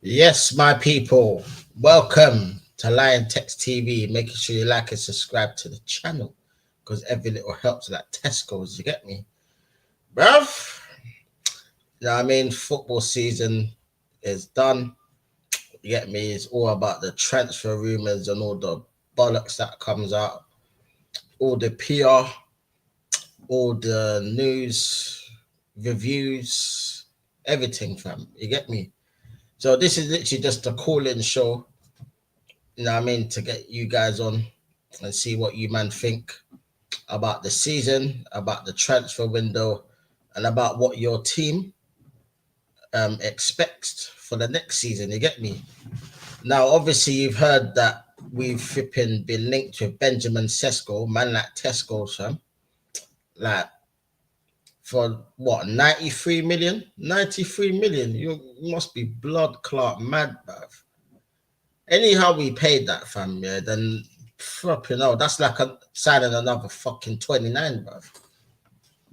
Yes, my people, welcome to Liontekz TV. Making sure you like and subscribe to the channel because every little helps like Tesco's, you get me? Bruv, you know what I mean? Football season is done, you get me? It's all about the transfer rumors and all the bollocks that comes out, all the PR, all the news, reviews, everything, fam. You get me? So this is literally just a call-in show, you know what I mean, to get you guys on and see what you man think about the season, about the transfer window, and about what your team expects for the next season. You get me? Now, obviously, you've heard that we've flipping been linked with Benjamin Sesko, man like Tesco, son. Like, for what, 93 million? 93 million. You must be blood clot mad, bruv. Anyhow, we paid that, fam, yeah, then fucking hell, that's like signing another fucking 29, bruv.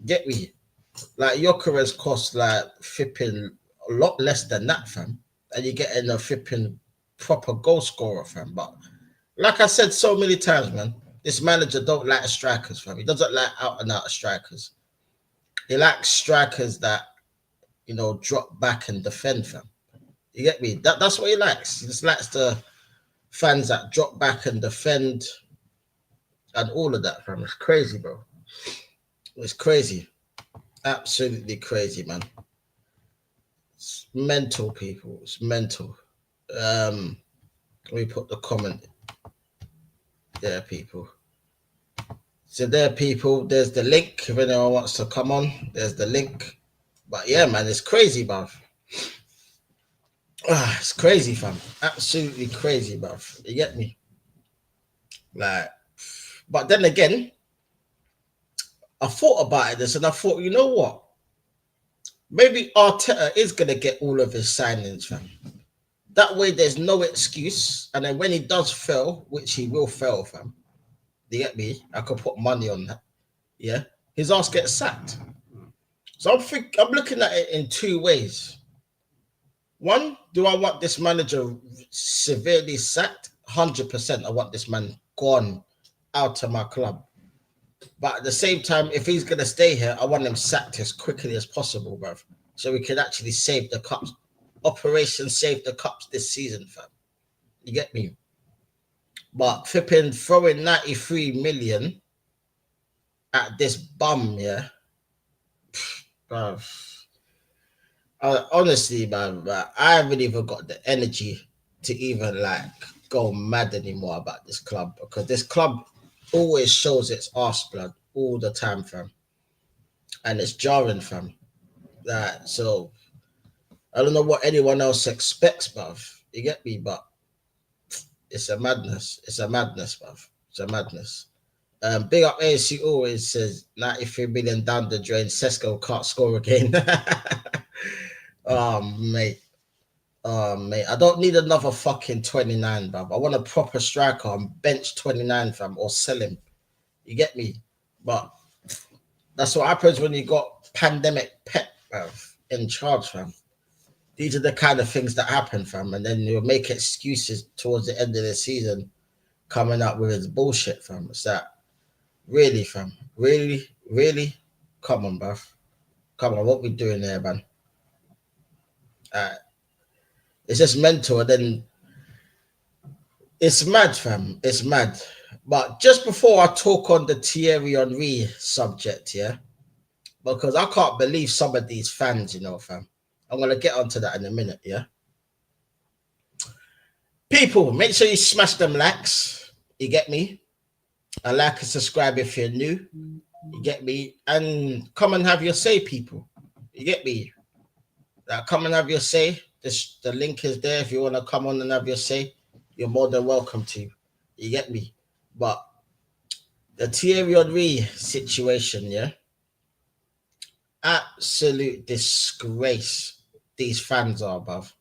Get me? Like, Jokeres cost like flipping a lot less than that, fam. And you're getting a flipping proper goal scorer, fam. But like I said so many times, man, this manager don't like strikers, fam. He doesn't like out and out strikers. He likes strikers that, you know, drop back and defend, fam. You get me? That's what he likes. He just likes the fans that drop back and defend and all of that, fam. It's crazy, bro. It's crazy. Absolutely crazy, man. It's mental, people. It's mental. Let me put the comment there, people. So there, people, there's the link. If anyone wants to come on, there's the link. But yeah, man, it's crazy, bruv. It's crazy, fam. Absolutely crazy, bruv. You get me? Like, but then again, I thought about this and I thought, you know what? Maybe Arteta is gonna get all of his signings, fam. That way, there's no excuse. And then when he does fail, which he will fail, fam, you get me? I could put money on that. Yeah, his ass gets sacked. So I'm looking at it in two ways. One, do I want this manager severely sacked? 100%. I want this man gone out of my club. But at the same time, if he's gonna stay here, I want him sacked as quickly as possible, bruv. So we can actually save the cups. Operation Save the Cups this season, fam. You get me? But flipping throwing 93 million at this bum, yeah. Bruv. Honestly, man, I haven't even got the energy to even like go mad anymore about this club because this club always shows its arse blood all the time, fam. And it's jarring, fam. That so I don't know what anyone else expects, bruv. You get me? But it's a madness. It's a madness, bruv. It's a madness. Big up ASC always says 93 million down the drain. Sesko can't score again. Oh, mate. Oh, mate. I don't need another fucking 29, bruv. I want a proper striker on bench 29, fam, or sell him. You get me? But that's what happens when you got pandemic Pep, bruv, in charge, fam. These are the kind of things that happen, fam. And then you'll make excuses towards the end of the season coming up with his bullshit, fam. It's that. Really, fam. Really, really? Come on, bruv. Come on, what we doing there, man? It's just mental. And then it's mad, fam. It's mad. But just before I talk on the Thierry Henry subject, yeah, because I can't believe some of these fans, you know, fam. I'm going to get onto that in a minute, yeah? People, make sure you smash them likes. You get me? And like and subscribe if you're new. You get me? And come and have your say, people. You get me? Come and have your say. The link is there. If you want to come on and have your say, you're more than welcome to. You get me? But the Thierry Henry situation, yeah? Absolute disgrace these fans are above.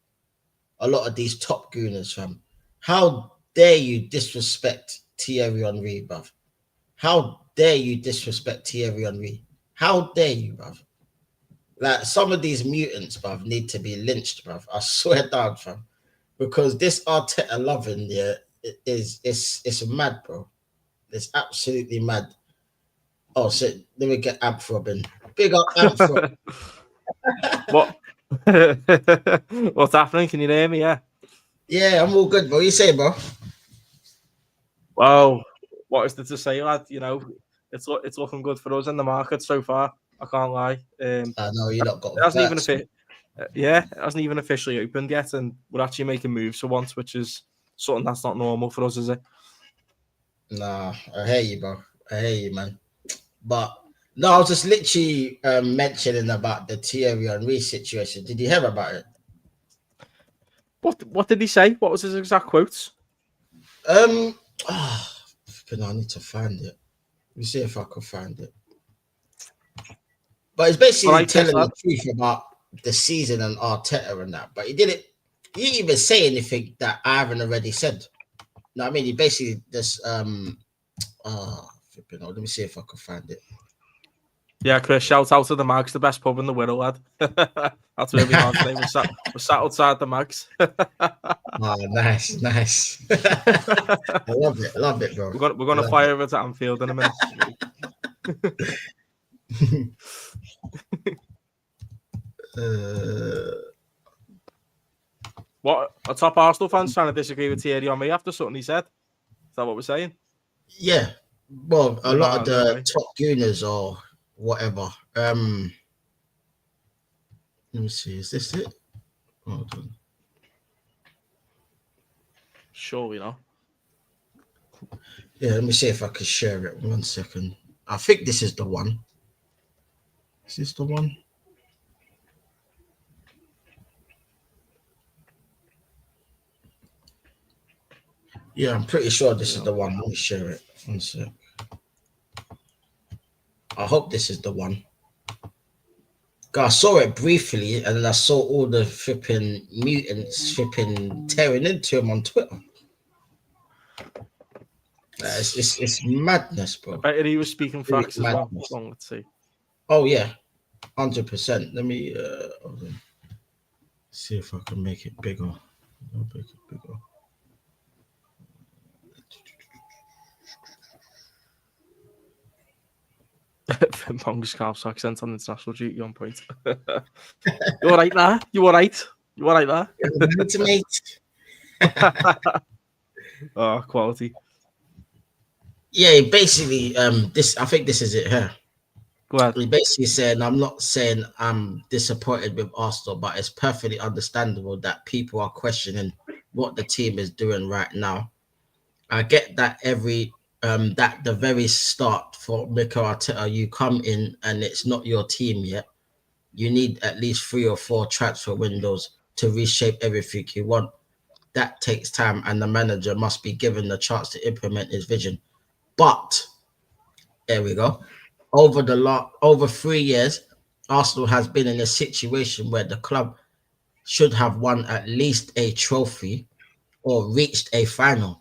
A lot of these top gooners, fam. How dare you disrespect Thierry Henry, bruv? How dare you disrespect Thierry Henry? How dare you, bruv? Like, some of these mutants, bruv, need to be lynched, bruv. I swear down, fam. because this Arteta loving, yeah, it's mad, bro. It's absolutely mad. Oh shit! Let me get Amp Robin. Big up Amp Robin. What? What's happening? Can you hear me? Yeah. Yeah, I'm all good, bro. You say, bro? Well, what is there to say, lad? You know, it's looking good for us in the market so far. I can't lie. I know you lot got It hasn't even Verts. it hasn't even officially opened yet, and we're actually making moves for once, which is something that's not normal for us, is it? Nah, I hear you, bro. I hear you, man. But no, I was just literally mentioning about the Thierry Henry situation. Did you hear about it? What did he say? What was his exact quotes? Um, oh, I need to find it. Let me see if I can find it. But it's All basically right, thanks, telling lad. the truth about the season and Arteta and that. But he didn't. He didn't even say anything that I haven't already said. No, I mean he basically just flipping out. Let me see if I can find it. Yeah, Chris, shout out to the Mags, the best pub in the Wirral, lad. That's where we are today. We're sat outside the Mags. Oh, nice, nice. I love it, bro. We're gonna fly over to Anfield in a minute. What a top Arsenal fans trying to disagree with Thierry on me after something he said. Is that what we're saying? Yeah, well, a lot of No the way. top gooners or whatever. Let me see. Is this it? Hold on. Surely not. Yeah, let me see if I can share it. 1 second. I think this is the one. Is this the one? Yeah, I'm pretty sure this is the one. Let me share it. 1 sec. I hope this is the one. I saw it briefly, and then I saw all the flipping mutants flipping tearing into him on Twitter. It's madness, I bro. bet he was speaking Really facts as well. madness. Well, let's see. Oh yeah, 100%. Let me see if I can make it bigger. I'll make it bigger. Mongoose Scarf's accent on international duty on point. You all right there? You all right? You all right there? Oh, quality. Yeah, basically, this I think this is it here. Go ahead. He basically said, I'm not saying I'm disappointed with Arsenal, but it's perfectly understandable that people are questioning what the team is doing right now. I get that that the very start for Mikel Arteta, you come in and it's not your team yet. You need at least 3 or 4 transfer windows to reshape everything you want. That takes time, and the manager must be given the chance to implement his vision. But there we go. Over 3 years, Arsenal has been in a situation where the club should have won at least a trophy or reached a final.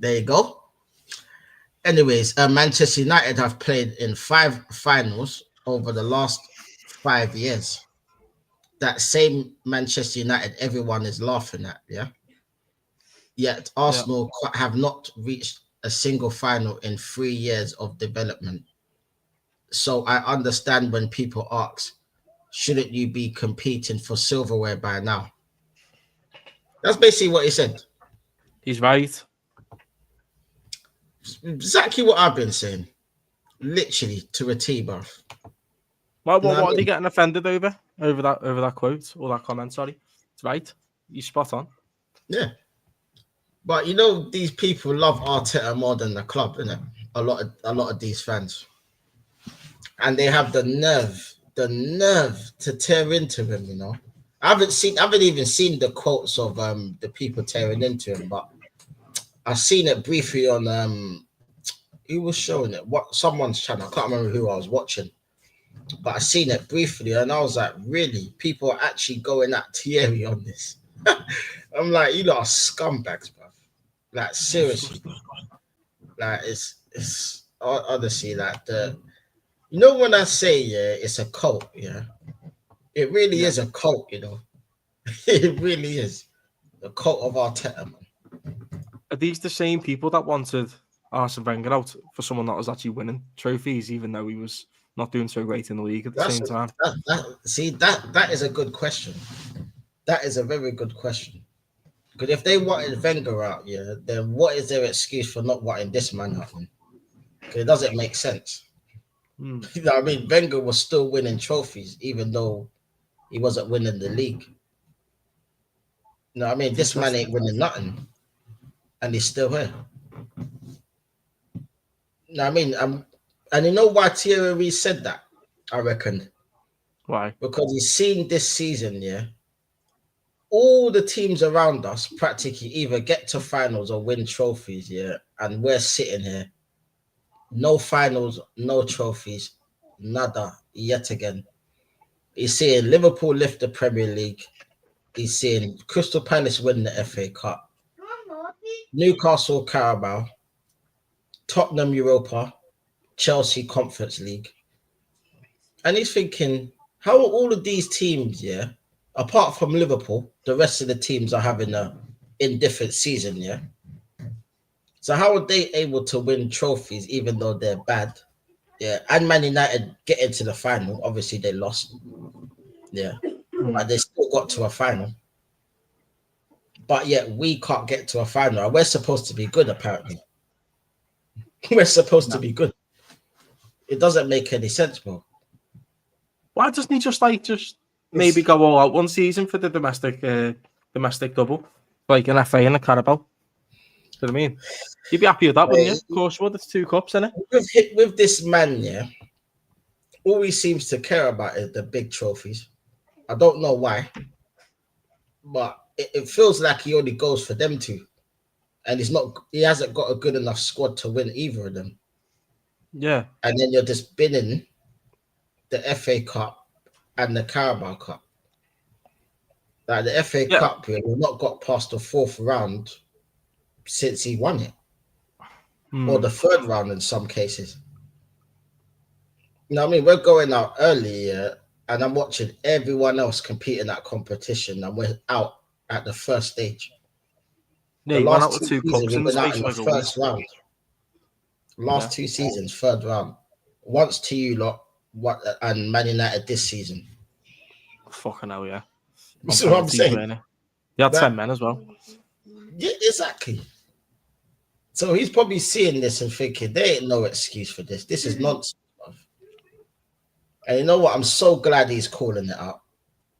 There you go. Anyways, Manchester United have played in 5 finals over the last 5 years. That same Manchester United, everyone is laughing at, yeah. Yet Yeah. Arsenal have not reached a single final in 3 years of development. So I understand when people ask, shouldn't you be competing for silverware by now? That's basically what he said. He's right. Exactly what I've been saying. Literally to a T, bruv. What You know are what I they mean? getting offended over? Over that quote or that comment? Sorry. It's right. You spot on. Yeah. But these people love Arteta more than the club, innit? A lot of these fans. And they have the nerve to tear into him. I haven't even seen the quotes of the people tearing into him, but I've seen it briefly on who was showing it? What someone's channel. I can't remember who I was watching, but I seen it briefly, and I was like, really? People are actually going at Thierry on this. I'm like, you lot are scumbags, bro. Like seriously, like it's honestly like when I say yeah, it's a cult, yeah, it really is a cult. It really is the cult of Arteta, man. Are these the same people that wanted Arsene Wenger out for someone that was actually winning trophies, even though he was not doing so great in the league at the same time? That is a good question. That is a very good question. Because if they wanted Wenger out, yeah, then what is their excuse for not wanting this man out? Because it doesn't make sense. You know what I mean? Wenger was still winning trophies, even though he wasn't winning the league. You know what I mean? This man ain't winning nothing, and he's still here. You know what I mean? And you know why Thierry said that? I reckon. Why? Because he's seen this season, yeah, all the teams around us practically either get to finals or win trophies, yeah, and we're sitting here, no finals, no trophies, nada, yet again. He's seeing Liverpool lift the Premier League. He's seeing Crystal Palace win the FA Cup, Newcastle Carabao, Tottenham Europa, Chelsea Conference League. And he's thinking, how are all of these teams, yeah, apart from Liverpool, the rest of the teams are having a indifferent season, yeah? So how are they able to win trophies even though they're bad? Yeah, and Man United get into the final. Obviously, they lost. Yeah, but they still got to a final. But yet we can't get to a final. And we're supposed to be good, apparently. We're supposed to be good. It doesn't make any sense, bro. Why doesn't he just maybe go all out one season for the domestic double, like an FA and a Carabao? Do you know what I mean? You'd be happy with that, wouldn't you? Of course you would. It's 2 cups, isn't it? With this man, yeah, all he seems to care about is the big trophies. I don't know why, but it feels like he only goes for them two, and he hasn't got a good enough squad to win either of them. Yeah, and then you're just binning the FA Cup and the Carabao Cup. Like the FA Cup, we've not got past the 4th round since he won it, or the 3rd round in some cases. You know what I mean? We're going out early, and I'm watching everyone else compete in that competition, and we're out at the first stage. Yeah, the went out last with 2 2 cups seasons, in we the went out space in the of like a first round. Last 2 seasons, 3rd round. Once to you lot, and Man United this season. Fucking hell, yeah. That's what I'm saying. You had 10 men as well. Yeah, exactly. So he's probably seeing this and thinking, there ain't no excuse for this. This is nonsense. And you know what? I'm so glad he's calling it out.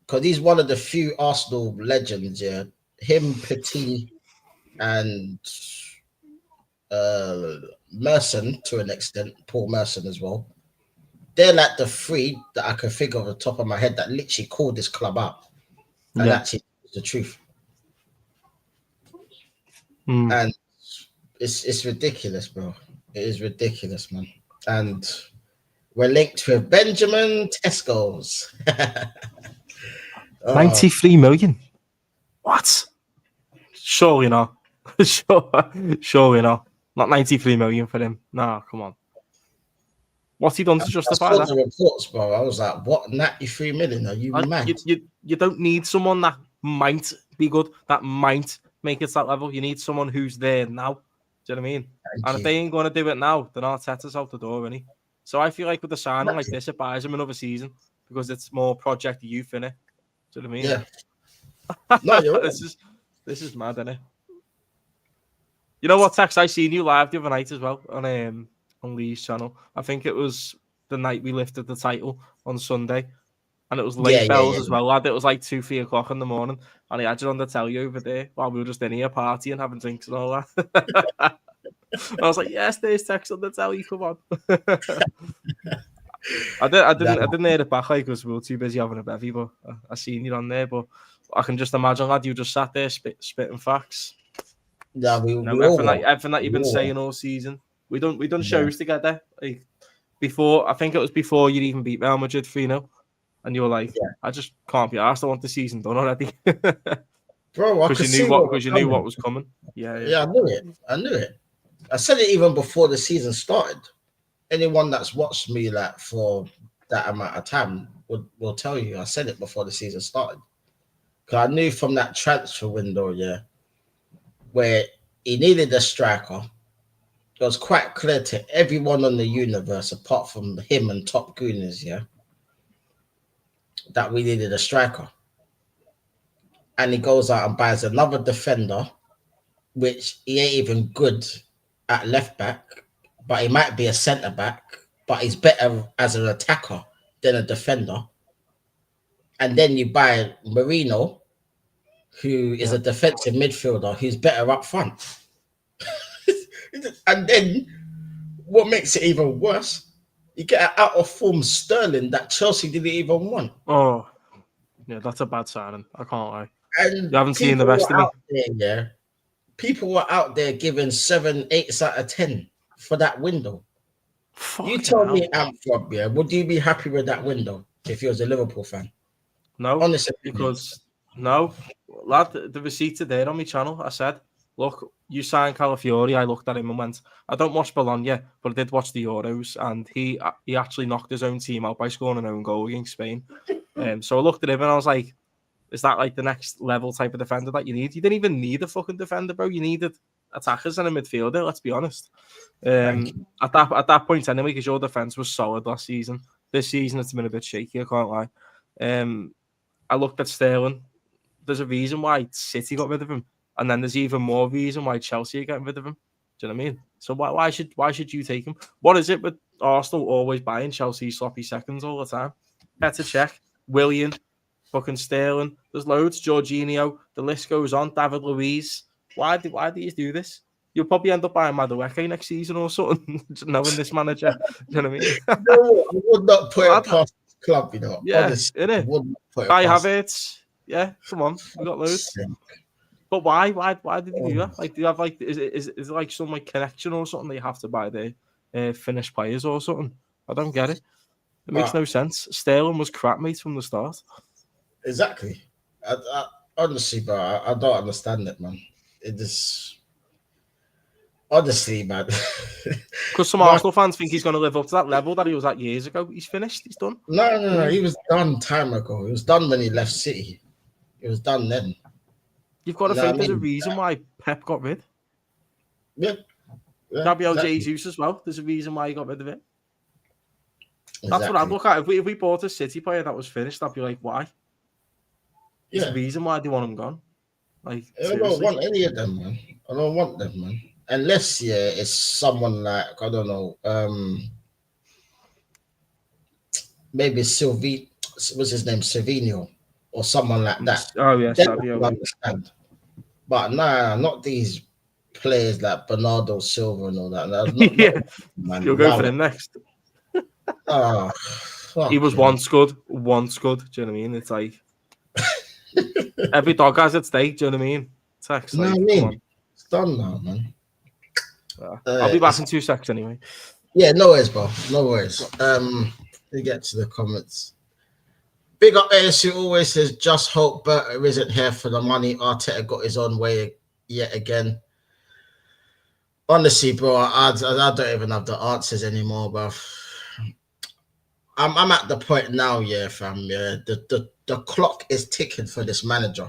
Because he's one of the few Arsenal legends, yeah. Him, Petit, and Merson to an extent, Paul Merson as well. They're like the 3 that I can think of the top of my head that literally called this club out. And actually the truth. And it's ridiculous, bro. It is ridiculous, man. And we're linked with Benjamin Tesco's. 93 million. What? Surely not. Surely not. Not 93 million for him. Nah, come on. What's he done to justify that? The reports, bro. I was like, what? 93 million? Are you mad? You don't need someone that might be good, that might make it to that level. You need someone who's there now. Do you know what I mean? If they ain't going to do it now, then Arteta's out the door, isn't he? So I feel like with a signing like this, it buys him another season because it's more Project Youth, innit? Do you know what I mean? Yeah. No, you're right. This is mad, isn't it? You know what, Tex? I seen you live the other night as well on Lee's channel. I think it was the night we lifted the title on Sunday. And it was late bells as well, lad. It was like 2-3 o'clock in the morning. And he had you on the telly over there while we were just in here partying, having drinks and all that. I was like, yes, there's Tex on the telly, come on. I didn't hear it back, like, because we were too busy having a bevy, but I seen you on there. But I can just imagine, lad, you just sat there spitting facts. Yeah, everything that you've been saying all season. We done shows together. Like I think it was before you'd even beat Real Madrid 3-0. And you were like, I just can't be asked. I want the season done already. Bro, because you knew what was coming. Yeah, I knew it. I said it even before the season started. Anyone that's watched me like for that amount of time will tell you I said it before the season started. 'Cause I knew from that transfer window, yeah, where he needed a striker. It was quite clear to everyone on the universe, apart from him and Top Gooners, yeah, that we needed a striker. And he goes out and buys another defender, which he ain't even good at left back, but he might be a centre back, but he's better as an attacker than a defender. And then you buy Marino, who is a defensive midfielder who's better up front. And then what makes it even worse, you get an out of form Sterling that Chelsea didn't even want. Oh, yeah, that's a bad signing. I can't lie. And You haven't seen the best of me. Yeah, people were out there giving 7, 8 out of 10 for that window. You tell me, Amphrob, yeah, would you be happy with that window if you was a Liverpool fan? No, honestly, because no, lad, the receipts are there on my channel. I said, look, you signed Calafiori. I looked at him and went, I don't watch Bologna, but I did watch the Euros, and he actually knocked his own team out by scoring an own goal against Spain. So I looked at him and I was like, is that like the next level type of defender that you need? You didn't even need a fucking defender, bro. You needed attackers and a midfielder. Let's be honest. At that point anyway, because your defense was solid last season. This season it's been a bit shaky. I can't lie. I looked at Sterling. There's a reason why City got rid of him, and then there's even more reason why Chelsea are getting rid of him. Do you know what I mean? So why should you take him? What is it with Arsenal always buying Chelsea sloppy seconds all the time? Petr Cech, Willian, fucking Sterling. There's loads. Jorginho. The list goes on. David Luiz. Why do you do this? You'll probably end up buying Madueke next season or something, knowing this manager. Do you know what I mean? No, I would not put it past the club, you know. Yeah, honestly, innit? I have it. Yeah, come on, we got loads. But why did you do that? Like, do you have like is it like some like connection or something that you have to buy the Finnish players or something? I don't get it. It makes no sense. Sterling was crap, mate, from the start. Exactly. I honestly, bro, I don't understand it, man. It is honestly, man. Because some Arsenal fans think he's going to live up to that level that he was at years ago. He's finished. He's done. No. He was done time ago. He was done when he left City. It was done then. You've got to think there's a reason why Pep got rid. Yeah. Gabriel Jesus as well. There's a reason why he got rid of it. Exactly. That's what I'd look at. If we bought a City player that was finished, I'd be like, why? There's a reason why they want him gone. Like, I don't want any of them, man. I don't want them, man. Unless, it's someone like, I don't know, maybe what's his name? Savinho or someone like that. Oh, yes. I understand. But nah, not these players like Bernardo Silva and all that. Man, you'll go for him next. He was once good. Do you know what I mean? It's like every dog has its day. Do you know what I mean? Text, like, it's done now, man. I'll be back in 2 seconds anyway. Yeah, no worries, bro. No worries. We get to the comments. Big up ASU always says, just hope Berta isn't here for the money. Arteta got his own way yet again. Honestly, bro, I don't even have the answers anymore, bro. I'm at the point now, fam. Yeah, the clock is ticking for this manager.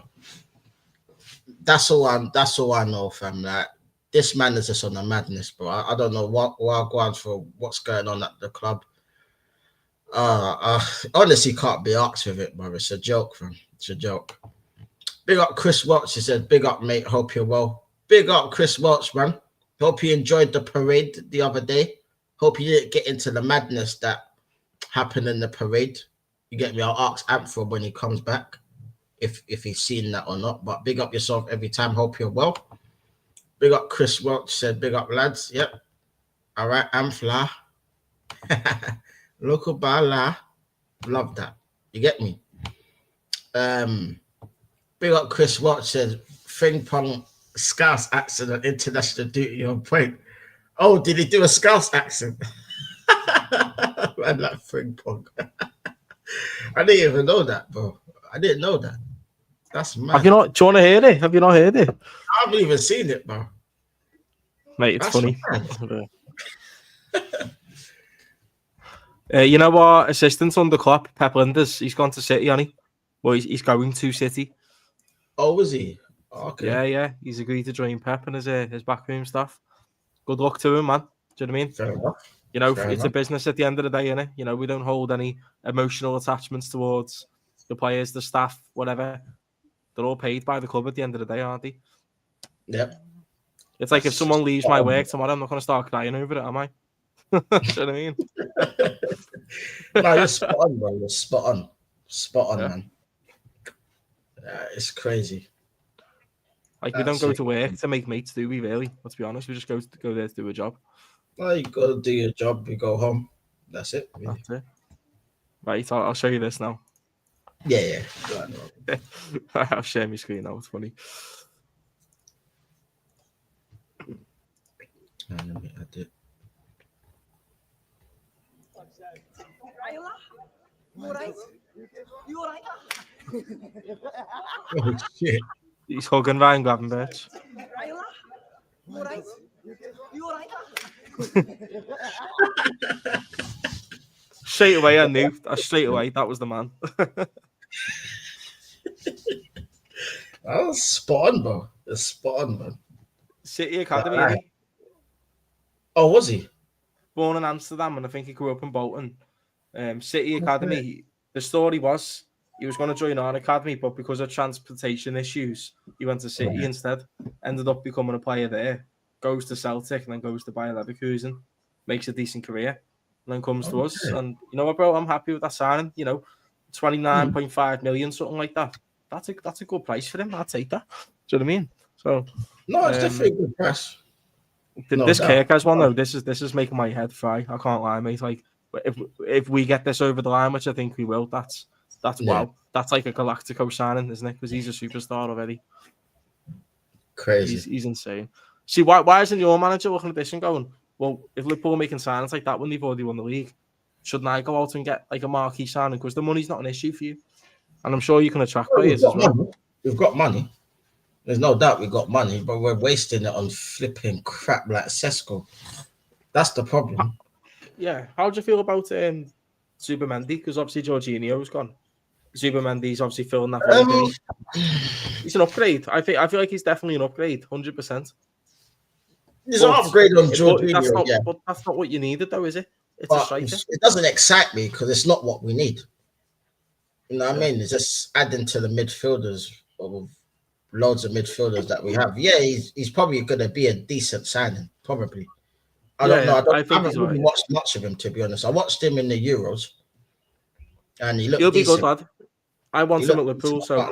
That's all I know, fam. Like, this man is just on a madness, bro. I don't know what going for what's going on at the club. Honestly can't be asked with it, bro. It's a joke, fam. It's a joke. Big up Chris Welch. He said, big up, mate. Hope you're well. Big up Chris Welch, man. Hope you enjoyed the parade the other day. Hope you didn't get into the madness that happened in the parade. You get me? I'll ask Amphrob when he comes back if he's seen that or not. But big up yourself every time. Hope you're well. Big up Chris Welch. Said, big up, lads. Yep. All right, Amphla. Local Bala. Love that. You get me? Big up Chris Watch said Fring Pong Scouse accent on international duty on point. Oh, did he do a Scouse accent? Man, like Fring Pong. I didn't even know that, bro. I didn't know that. That's mad. Have you not? Do you want to hear it? Have you not heard it? I haven't even seen it, bro. Mate, it's funny. You know what? Assistant under Klopp, Pep Linders, he's gone to City, hasn't he? Well, he's going to City. Oh, was he? Okay. Yeah. He's agreed to join Pep and his backroom staff. Good luck to him, man. Do you know what I mean? Fair enough. You know, Fair it's a enough. business at the end of the day, innit? You know, we don't hold any emotional attachments towards the players, the staff, whatever. They're all paid by the club at the end of the day, aren't they? Yep. It's like if someone leaves my work tomorrow, I'm not going to start crying over it, am I? Do you know what I mean? No, you're spot on, bro. You're spot on. Spot on, Yeah. man. It's crazy. Like, we don't go to work to make mates, do we, really? Let's be honest. We just go there to do a job. Well, you got to do your job. You go home. That's it. Really. That's it. Right, I'll show you this now. Yeah. I'll share my screen now. It's funny. Let me add it. Oh, shit. He's hugging Ryan Gravenberch. Straight away, I knew. Straight away, that was the man. That was spot on, bro. It's spot on, man. City Academy. Right. Oh, was he? Born in Amsterdam, and I think he grew up in Bolton. City Academy. Okay. The story was he was going to join our academy, but because of transportation issues, he went to City instead. Ended up becoming a player there. Goes to Celtic and then goes to Bayer Leverkusen. Makes a decent career. And then comes to us. And you know what, bro? I'm happy with that signing. You know, 29.5 million, something like that. That's a good price for him. I'll take that. Do you know what I mean? So no, it's definitely a good price. This Kirkaz one though, this is making my head fry. I can't lie, mate. Like if we get this over the line, which I think we will, that's wow. That's like a Galactico signing, isn't it? Because he's a superstar already. Crazy. He's insane. See, why isn't your manager looking at this and going, well, if Liverpool are making signings like that when they've already won the league, shouldn't I go out and get like a marquee signing? Because the money's not an issue for you. And I'm sure you can attract players as well. Money. We've got money. There's no doubt we've got money, but we're wasting it on flipping crap like Sesko. That's the problem. Yeah. How do you feel about Zubimendi? Because obviously Jorginho's gone. Zubimendi's obviously filling that void. He's an upgrade. I feel like he's definitely an upgrade, 100%. He's an upgrade on Jorginho, but that's not what you needed, though, is it? It's a striker. It doesn't excite me because it's not what we need. You know what I mean? It's just adding to the midfielders of loads of midfielders that we have. Yeah, he's probably going to be a decent signing, probably. I don't know. I haven't really watched much of him, to be honest. I watched him in the Euros, and he looked decent. He'll be good, lad. I want him at Liverpool, so...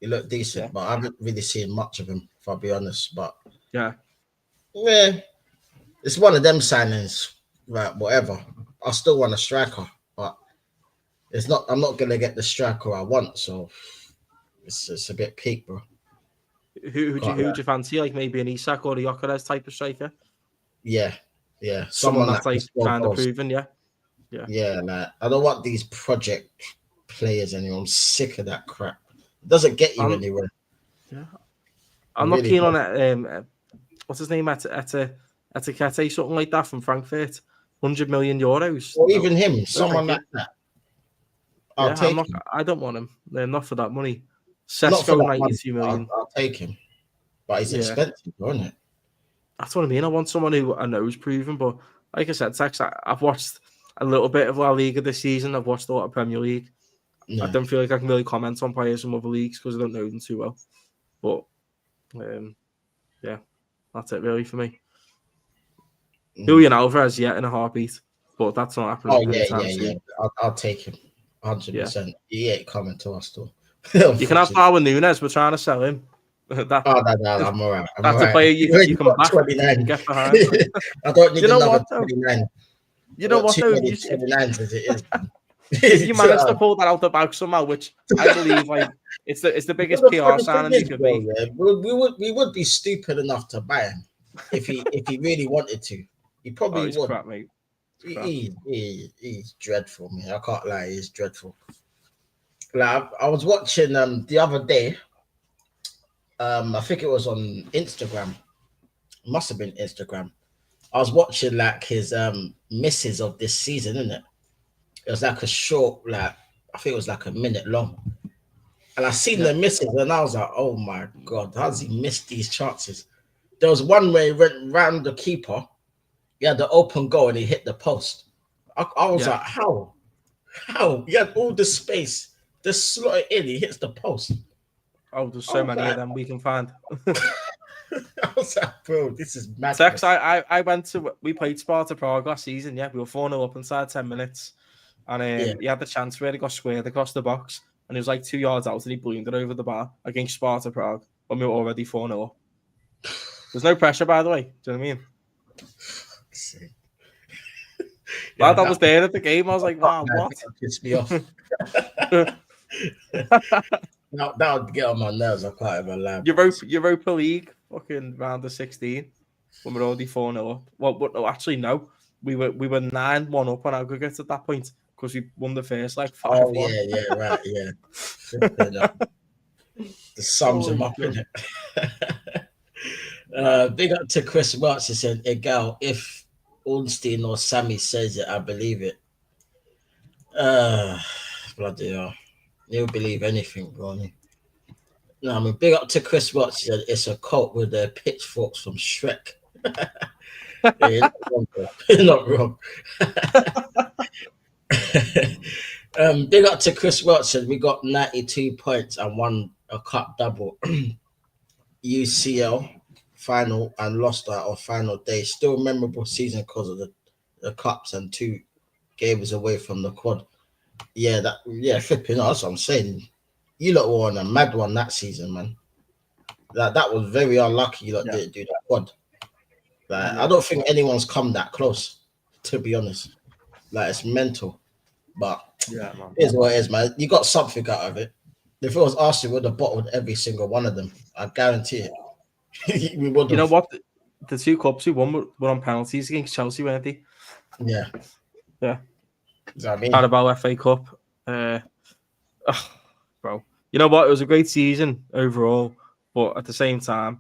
He looked decent, but I haven't really seen much of him, if I'll be honest. But yeah, it's one of them signings, right? Whatever. I still want a striker, but it's not. I'm not gonna get the striker I want, so it's a bit peak, bro. Who do you fancy? Like maybe an Isak or a Gyökeres type of striker? Yeah. Someone that's like kind of proven, yeah. Like I don't want these project players anymore. I'm sick of that crap. It doesn't get you anywhere. Yeah, I'm not keen on it. What's his name? Etikette, something like that from Frankfurt. 100 million euros. Or even him, someone like that. I don't want him. Not for that money. Sesko, 92 million. I'll take him. But he's expensive, isn't it? That's what I mean. I want someone who I know is proven. But like I said, Tex, I've watched a little bit of La Liga this season. I've watched a lot of Premier League. I don't feel like I can really comment on players from other leagues because I don't know them too well. But, that's it really for me. Julian Alvarez, in a heartbeat. But that's not happening. Yeah. I'll take him. 100%. He ain't coming to us, though. You can have Darwin Núñez. We're trying to sell him. No, I'm all right. That's a player you can back. 29. Get behind. I don't need another 29. You know what, though? 29s as it is. You managed to pull that out the bag somehow, which I believe like it's the biggest PR signing you could be. Yeah. We would be stupid enough to buy him if he really wanted to. He probably would. Crap, mate. He's dreadful, man. I can't lie, he's dreadful. Like I was watching the other day. I think it was on Instagram. Must have been Instagram. I was watching like his misses of this season, isn't it? It was like a short, I think it was like a minute long. And I seen the misses, and I was like, "Oh my god, how's he missed these chances?" There was one where he went round the keeper. He had the open goal, and he hit the post. I was like, "How? How? He had all the space, just slot it in. He hits the post." Oh, there's so many of them we can find. I was like, "Bro, this is madness." Tex, I went to, we played Sparta Prague last season. Yeah, we were 4-0 up inside 10 minutes, and he had the chance where he got squared across the box, and he was like 2 yards out, and he ballooned it over the bar against Sparta Prague when we were already 4-0 up. There's no pressure, by the way. Do you know what I mean? Lad, I was there at the game. I was like, wow, what? Pissed me off. That would get on my nerves. I can't even lie. Europa League, fucking round of 16, when we're already 4-0 up. Well, no, actually, no. We were 9-1 up on aggregate at that point because we won the first, like 5-1. Oh, yeah, right, yeah. The sums him up, innit? Big up to Chris Watts. He said, Egal, if Ornstein or Sammy says it, I believe it. Bloody hell. He'll believe anything, Ronnie. No, I mean, big up to Chris Watts. He said, it's a cult with their pitchforks from Shrek. Yeah, you're not wrong. Big up to Chris Watts. Said, we got 92 points and won a cup double. UCL final and lost our final day. Still a memorable season because of the cups and 2 games away from the quad. Flipping. That's what I'm saying. You lot were on a mad one that season, man. That was very unlucky. You lot didn't do that quad. Like, I don't think anyone's come that close, to be honest. Like, it's mental. But man. Here's what it is, man. You got something out of it. If it was Arsenal, we would have bottled every single one of them. I guarantee it. We would have. You know what? The 2 cups we won were on penalties against Chelsea, weren't they? Yeah. I mean, Carabao FA Cup. Bro. You know what? It was a great season overall, but at the same time,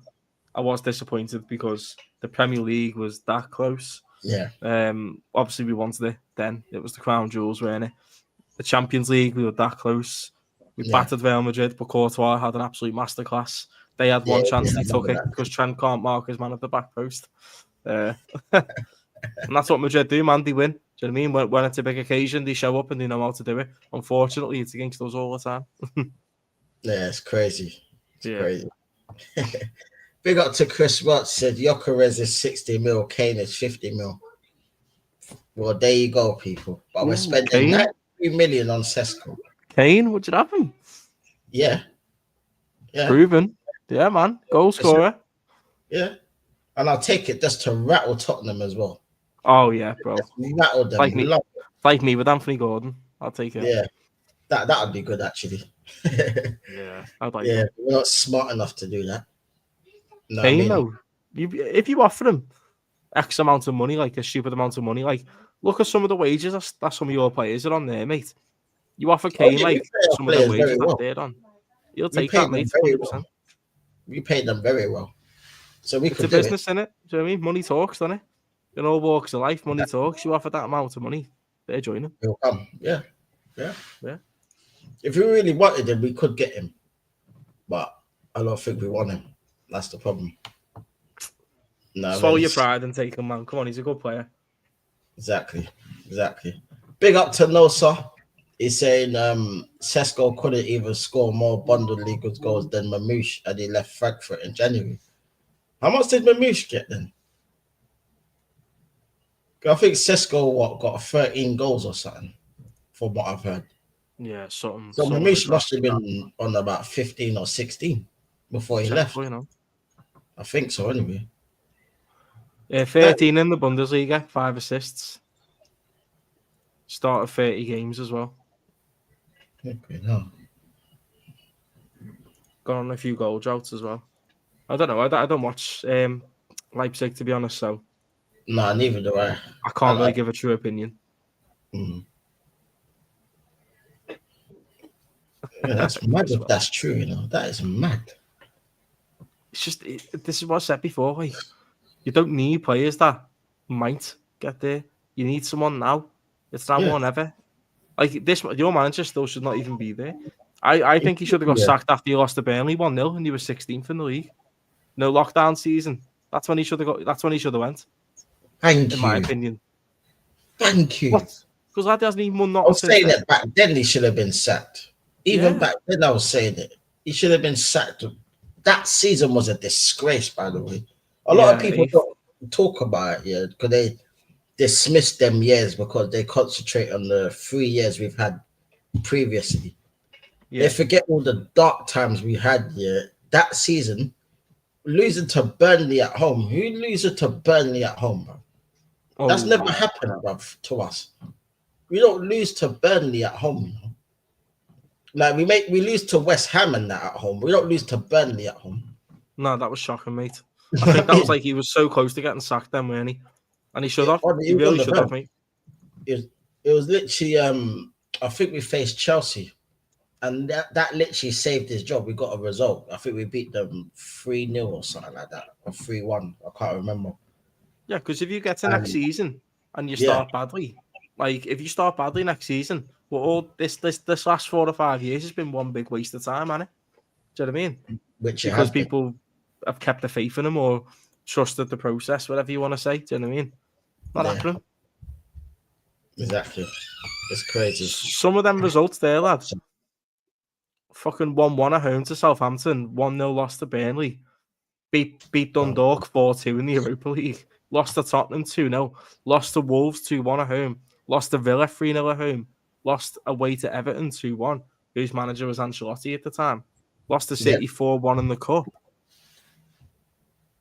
I was disappointed because the Premier League was that close. Yeah. Obviously, we wanted it then. It was the crown jewels, weren't it? The Champions League, we were that close. We battered Real Madrid, but Courtois had an absolute masterclass. They had one chance, they took it because Trent can't mark his man at the back post. And that's what Madrid do, man. They win. Do you know what I mean? When it's a big occasion, they show up and they know how to do it. Unfortunately, it's against us all the time. Yeah, it's crazy. Crazy. Big up to Chris Watts. Said Gyökeres is 60 mil, Kane is 50 mil. Well, there you go, people. But we're spending 93 million on Sesko. Kane, what did happen? Yeah. Proven. Yeah, man. Goal scorer. Yeah. And I'll take it just to rattle Tottenham as well. Oh, yeah, bro. Rattle them. Like me with Anthony Gordon. I'll take it. Yeah. That would be good, actually. I'd like it. We're not smart enough to do that. No, Kane, though, if you offer him X amount of money, like a stupid amount of money, like look at some of the wages that some of your players are on there, mate. You offer Kane some of the wages that they're on. You'll take that, mate. 100%. We paid them very well. So it's a business, isn't it? Do you know what I mean? Money talks, doesn't it? In all walks of life, money talks. You offer that amount of money, they're joining. He'll come. Yeah. If we really wanted him, we could get him. But I don't think we want him. That's the problem. No, swallow your pride and take him, man. Come on, he's a good player. Exactly. Big up to Nosa. He's saying Sesko couldn't even score more Bundesliga goals than Mamouche, and he left Frankfurt in January. How much did Mamouche get then? I think Sesko got 13 goals or something, from what I've heard. Yeah, something. So Mamouche must have been on about 15 or 16 before he left. You know. I think so, anyway. Yeah, 13 in the Bundesliga, 5 assists. Started 30 games as well. Okay, no. Got on a few goal droughts as well. I don't know. I don't watch Leipzig, to be honest, so. No, neither do I. I can't really give a true opinion. Mm. Yeah, that's mad if that's true, you know. That is mad. It's just, this is what I said before. Like, you don't need players that might get there. You need someone now. It's now or never. Like, your manager still should not even be there. I think he should have got Yeah. sacked after he lost to Burnley 1-0 and he was 16th in the league. No lockdown season. That's when he should have got. That's when he should have went. Thank In you. my opinion. Thank you. What? Because lad hasn't even won I nothing was since saying then. it back then. He should have been sacked. Even Yeah. back then, I was saying it. He should have been sacked. That season was a disgrace, by the way. A lot of people don't talk about it, yeah, because they dismiss them years because they concentrate on the 3 years we've had previously. Yeah. They forget all the dark times we had, yeah. That season, losing to Burnley at home. Who loses to Burnley at home, bro? That's never happened, bruv, to us. We don't lose to Burnley at home. You know? Like we lose to West Ham and that at home. We don't lose to Burnley at home. No, that was shocking, mate. I think that was like he was so close to getting sacked then, weren't he? And he should have. He really should have, mate. It was literally I think we faced Chelsea. And that literally saved his job. We got a result. I think we beat them 3-0 or something like that. Or 3-1. I can't remember. Yeah, because if you get to next season and you start badly, like if you start badly next season, well, all this last 4 or 5 years has been one big waste of time, hasn't it? Do you know what I mean? Because people have kept the faith in him or trusted the process, whatever you want to say. Do you know what I mean? Not happening. Exactly. It's crazy. Some of them results there, lads. Fucking 1-1 at home to Southampton, 1-0 loss to Burnley, beat Dundalk 4-2 in the Europa League, lost to Tottenham 2-0, lost to Wolves 2-1 at home, lost to Villa 3-0 at home, lost away to Everton 2-1, whose manager was Ancelotti at the time, lost to City 4-1 in the Cup,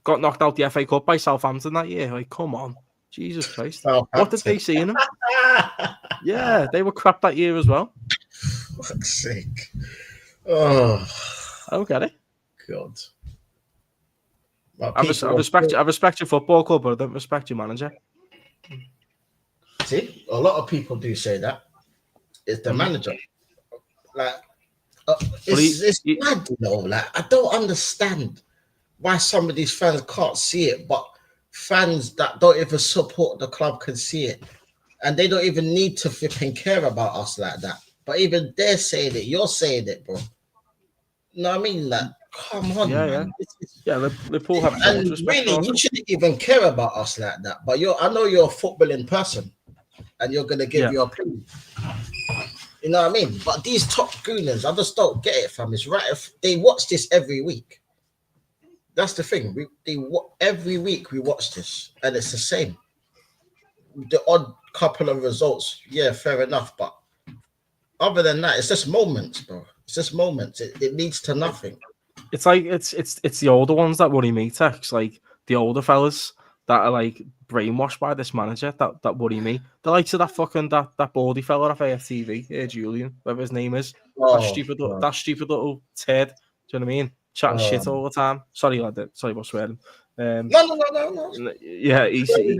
got knocked out the FA Cup by Southampton that year. Like, come on. Jesus Christ. What did they see in him? Yeah, they were crap that year as well. Fuck's sake. Oh, I don't get it. God. I respect your football club, but I don't respect your manager. See, a lot of people do say that. It's the manager. Like, it's mad, you know. Like, I don't understand why some of these fans can't see it, but fans that don't even support the club can see it, and they don't even need to flipping care about us like that. But even they're saying it. You're saying it, bro. You know what I mean? Like, come on, man. Liverpool have so much respect. Really, you shouldn't even care about us like that. But I know you're a footballing person, and you're gonna give your opinion. You know what I mean? But these top gooners, I just don't get it, fam. It's right. If they watch this every week. That's the thing. Every week we watch this, and it's the same. The odd couple of results, yeah, fair enough. But other than that, it's just moments, bro. It's just moments. It leads to nothing. It's like it's the older ones that worry me, Tex. Like the older fellas that are like brainwashed by this manager that worry me. The likes of that baldy fella off AFTV, Julian, whatever his name is. That stupid little Ted. Do you know what I mean? Chatting shit all the time. Sorry, lad. Sorry about swearing. No. Yeah, he's an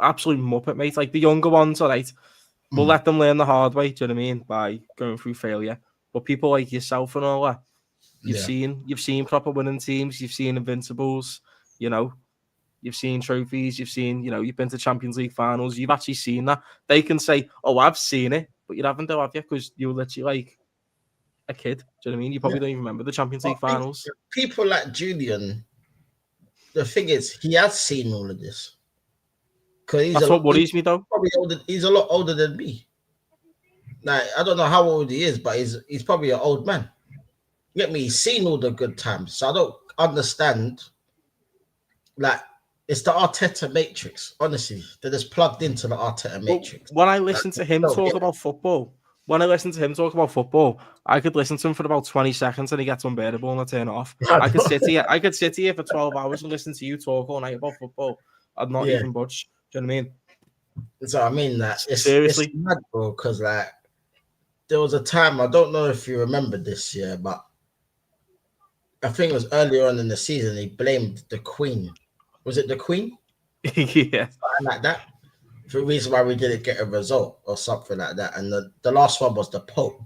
absolute muppet, mate. Like the younger ones, all right. We'll let them learn the hard way. Do you know what I mean? By going through failure. But people like yourself and all that, you've seen proper winning teams. You've seen Invincibles. You know, you've seen trophies. You've seen, you've been to Champions League finals. You've actually seen that. They can say, "Oh, I've seen it," but you haven't, though, have you? Because you were literally like a kid. Do you know what I mean? You probably don't even remember the Champions League finals. People like Julian, the thing is, he has seen all of this. That's what worries me, though. He's a lot older than me. Like, I don't know how old he is, but he's probably an old man. You get me? He's seen all the good times, so I don't understand. Like, it's the Arteta matrix. Honestly, they're just plugged into the Arteta matrix. When I listen to him talk about football, I could listen to him for about 20 seconds and he gets unbearable and I turn it off. I could sit here for 12 hours and listen to you talk all night about football. I'd not even budge. Do you know what I mean? So I mean that seriously, it's mad, bro. Because like there was a time, I don't know if you remember this year, but I think it was earlier on in the season. He blamed the Queen. Was it the Queen? Yeah, something like that. For the reason why we didn't get a result or something like that. And the last one was the Pope.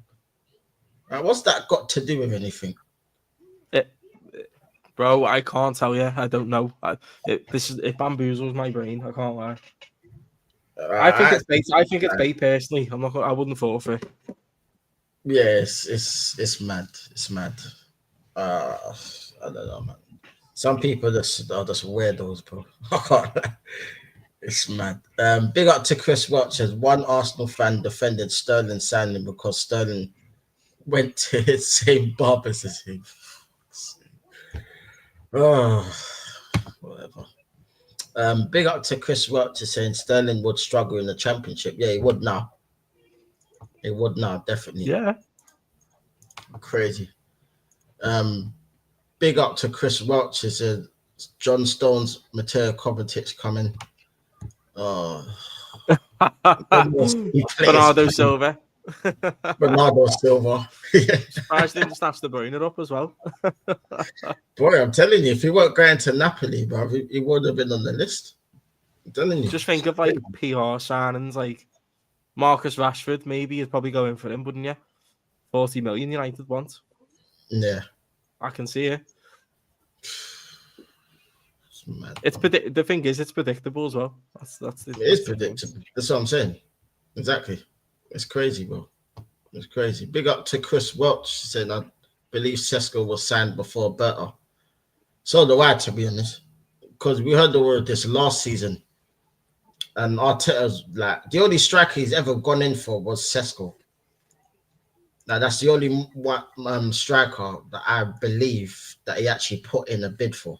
Right, what's that got to do with anything? Bro, I can't tell you. I don't know. It bamboozles my brain. I can't lie. I think it's bait. Personally, I wouldn't fall for it. Yeah, it's mad. It's mad. Uh, I don't know, man. Some people are just weirdos, bro. I can't. It's mad. Big up to Chris Watchers. One Arsenal fan defended Sterling signing because Sterling went to his same barbers as him. Oh, whatever. Big up to Chris Watchers saying Sterling would struggle in the Championship. Yeah, he would now. He would now, definitely. Yeah. Crazy. Big up to Chris Welch. Said John Stones, Mateo Kovacic coming. Oh, Bernardo Silva. Bernardo Silva. Surprised they didn't snatch De Bruyne up as well. Boy, I'm telling you, if he weren't going to Napoli, bro, he would have been on the list. I'm telling you. Just think of like PR signings, like Marcus Rashford. Maybe you'd probably go in for him, wouldn't you? 40 million United want. Yeah, I can see it. it's mad. The thing is, it's predictable as well. It is predictable. That's what I'm saying. Exactly. It's crazy, bro. It's crazy. Big up to Chris Welch saying I believe Sesko was signed before Berta. So do I, to be honest, because we heard the word this last season, and Arteta's like the only striker he's ever gone in for was Sesko. Now that's the only one striker that I believe that he actually put in a bid for,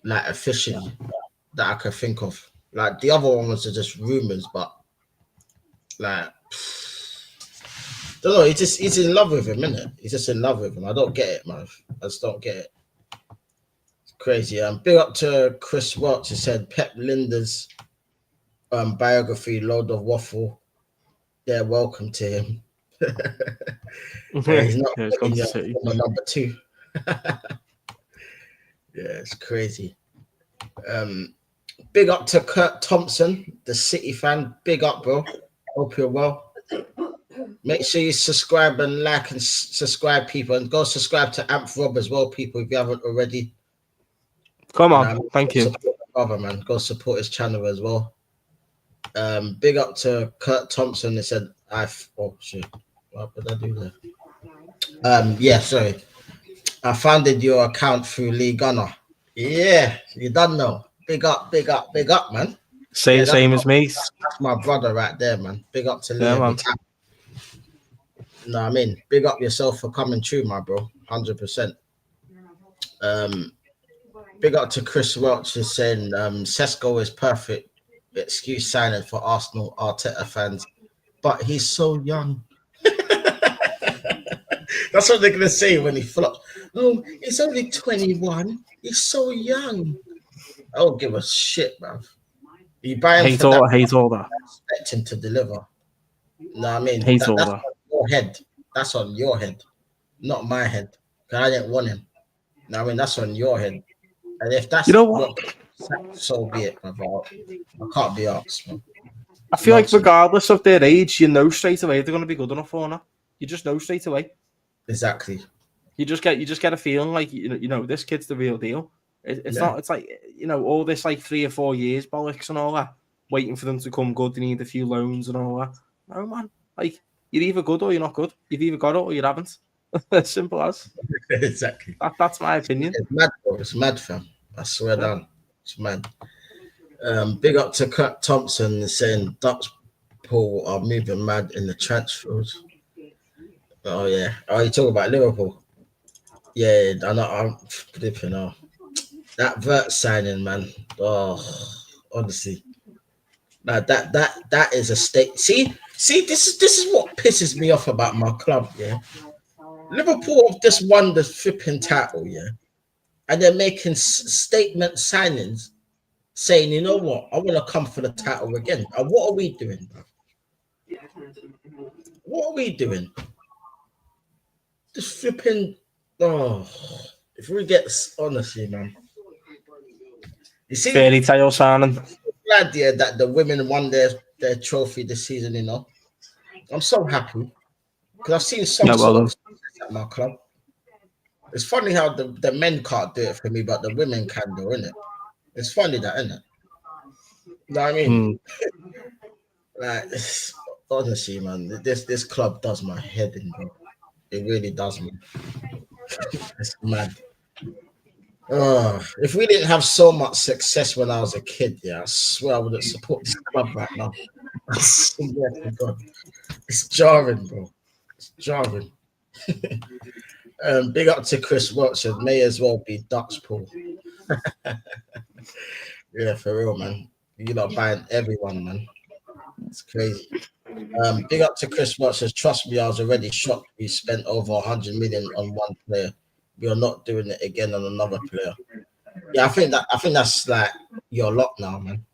like officially, that I could think of. Like the other one was just rumors, but like, don't know. He's in love with him, innit? He's just in love with him. I don't get it, man. I just don't get it. It's crazy. Big up to Chris Watts. He said Pep Linda's biography, load of waffle. They're welcome to him. He's not number 2. Yeah, it's crazy. Big up to Kurt Thompson, the City fan. Big up, bro. Hope you're well. Make sure you subscribe and like and subscribe, people, and go subscribe to Amp Rob as well, people, if you haven't already. Come on, thank you. Brother, man, go support his channel as well. Big up to Kurt Thompson. They said, oh shit, what did I do there? Yeah, sorry. I founded your account through Lee Gunner. Yeah, you done know. Big up, man. Say the same as me. That's my brother right there, man. Big up to Lee. Yeah, man. No, I mean, big up yourself for coming true, my bro. 100%. Big up to Chris Welch is saying Sesko is perfect excuse signing for Arsenal Arteta fans, but he's so young. That's what they're gonna say when he flops. Oh, he's only 21. He's so young. I don't give a shit, man. You buy him hate all that. Expect him to deliver. No, I mean hate all that. Your head. That's on your head, not my head. Because I didn't want him. No, I mean that's on your head. And if that's what, so be it, man. I can't be asked, man. I feel like regardless of their age, you know straight away if they're going to be good enough or not. You just know straight away. Exactly. You just get a feeling like you know this kid's the real deal. It's not. It's like all this like 3 or 4 years bollocks and all that, waiting for them to come good. They need a few loans and all that. No, man. Like you're either good or you're not good. You've either got it or you haven't. As simple as. Exactly. That's my opinion. It's mad, bro. It's mad, fam. I swear down. It's mad. Big up to Kurt Thompson saying Dutch Paul are moving mad in the transfers. Oh yeah. Oh, you talking about Liverpool? Yeah, I know. I'm flipping off. That Vert signing, man. Oh, honestly, that is a state. See, this is what pisses me off about my club. Yeah, Liverpool have just won the flipping title. Yeah, and they're making statement signings, saying, you know what, I want to come for the title again. And what are we doing, bro? What are we doing? Just flipping. Oh, if we get honestly, man. You see, fairy tale signing. Glad that the women won their trophy this season. You know, I'm so happy because I've seen some at my club. It's funny how the men can't do it for me, but the women can do, isn't it? It's funny that, isn't it? You know what I mean? Like Honestly, man, this club does my head in, bro. It really does, man. It's mad. If we didn't have so much success when I was a kid, yeah, I swear I wouldn't support this club right now. I swear to God. It's jarring, bro. It's jarring. Big up to Chris Watson. May as well be Dutch Pool. Yeah, for real, man. You're not buying everyone, man. It's crazy. Big up to Chris Watson. Trust me, I was already shocked. We spent over 100 million on one player. We are not doing it again on another player. Yeah, I think that's like your lot now, man.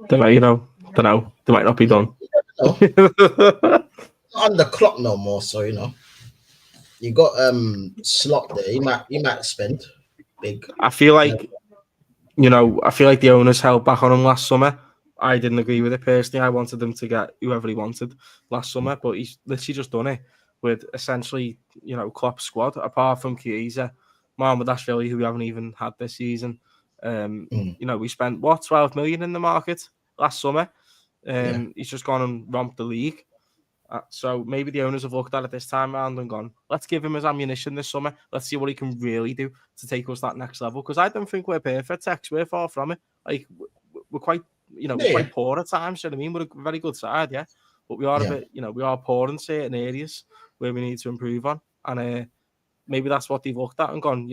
Don't know. They might not be done. No, not on the clock no more. So you got Slot there. You might spend big. I feel like the owners held back on him last summer. I didn't agree with it personally. I wanted them to get whoever he wanted last summer, but he's literally just done it with essentially, Klopp's squad, apart from Chiesa, Marmadashvili, who we haven't even had this season. We spent 12 million in the market last summer. He's just gone and romped the league. So maybe the owners have looked at it this time around and gone, let's give him his ammunition this summer. Let's see what he can really do to take us that next level. Because I don't think we're perfect, Tex. We're far from it. Like, we're quite, we're quite poor at times. You know what I mean? We're a very good side, yeah. But we are a bit, we are poor in certain areas where we need to improve on. And maybe that's what they've looked at and gone,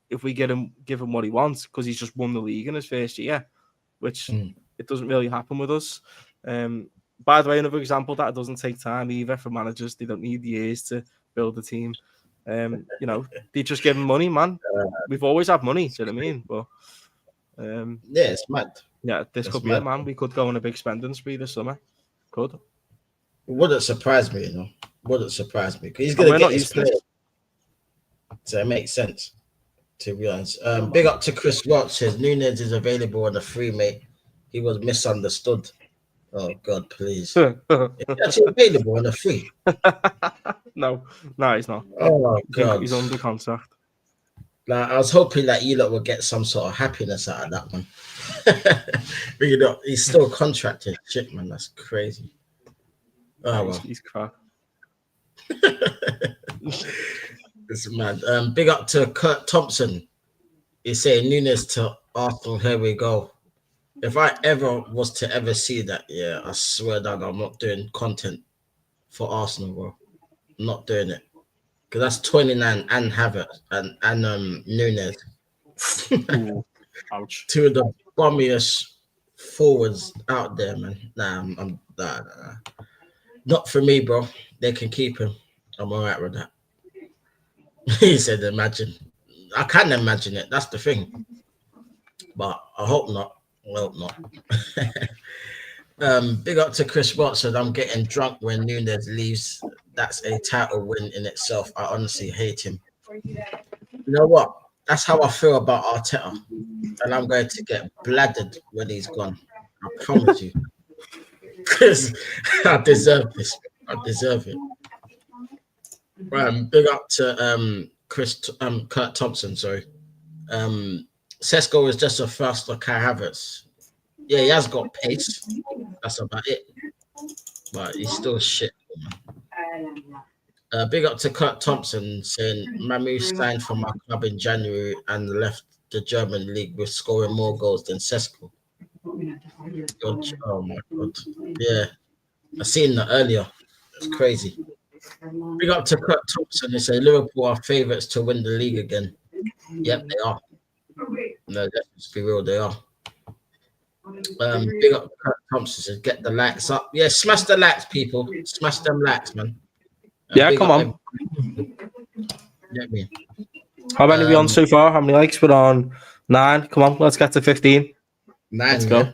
if we give him what he wants, because he's just won the league in his first year, which it doesn't really happen with us. By the way, another example that it doesn't take time either for managers. They don't need years to build a team. They just give him money, man. We've always had money, do you know what I mean? But yeah, it's mad. Yeah, this could be it, man. We could go on a big spending spree this summer. Could. It wouldn't surprise me, Wouldn't surprise me because he's gonna get his players. So it makes sense, to be honest. Big up to Chris Rock says Nunez is available on the free, mate. He was misunderstood. Oh God, please. Is he actually available on the free? No, he's not. Oh God, he's under contract. Like, I was hoping that you lot would get some sort of happiness out of that one. But he's still contracted. Shit, man, that's crazy. Oh well. He's crap. It's mad. Big up to Kurt Thompson. He's saying Nunez to Arsenal. Here we go. If I ever was to ever see that, yeah, I swear that I'm not doing content for Arsenal, bro. I'm not doing it. Because that's 29 and Havertz and Nunez. Ooh, ouch. Two of the bummiest forwards out there, man. I'm not for me, bro. They can keep him. I'm all right with that. He said, imagine. I can imagine it. That's the thing. But I hope not. I hope not. Big up to Chris Watson. I'm getting drunk when Nunez leaves. That's a title win in itself. I honestly hate him. You know what? That's how I feel about Arteta. And I'm going to get bladdered when he's gone. I promise you. Because I deserve this. I deserve it. Big up to Kurt Thompson, sorry. Sesko is just a faster Kai Havertz. Yeah, he has got pace. That's about it. But he's still shit. Big up to Kurt Thompson saying Mamu signed for my club in January and left the German league with scoring more goals than Sesko. Oh my God. Yeah. I seen that earlier. It's crazy. Big up to Kurt Thompson. They say Liverpool are favourites to win the league again. Yep, they are. No, let's be real, they are. Big up Kurt Thompson says get the likes up. Yeah, smash the likes, people. Smash them likes, man. Yeah, come on. Get me. How many are we on so far? How many likes? We're on 9. Come on, let's get to 15. 9. Let's go.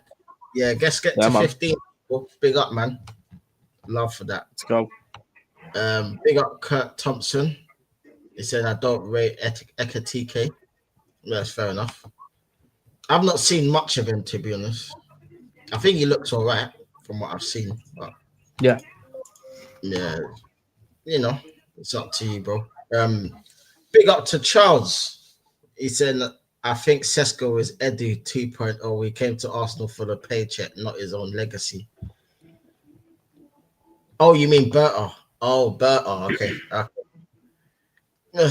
Yeah, let's get to 15. Well, big up, man. Love for that. Let's go. Big up Kurt Thompson. He said I don't rate Ekatike. That's fair enough. I've not seen much of him, to be honest. I think he looks all right from what I've seen. But yeah, it's up to you, bro. Big up to Charles. He said, I think Sesko is Eddie 2.0. He came to Arsenal for the paycheck, not his own legacy. Oh, you mean Berta? Oh, Berta. Okay. The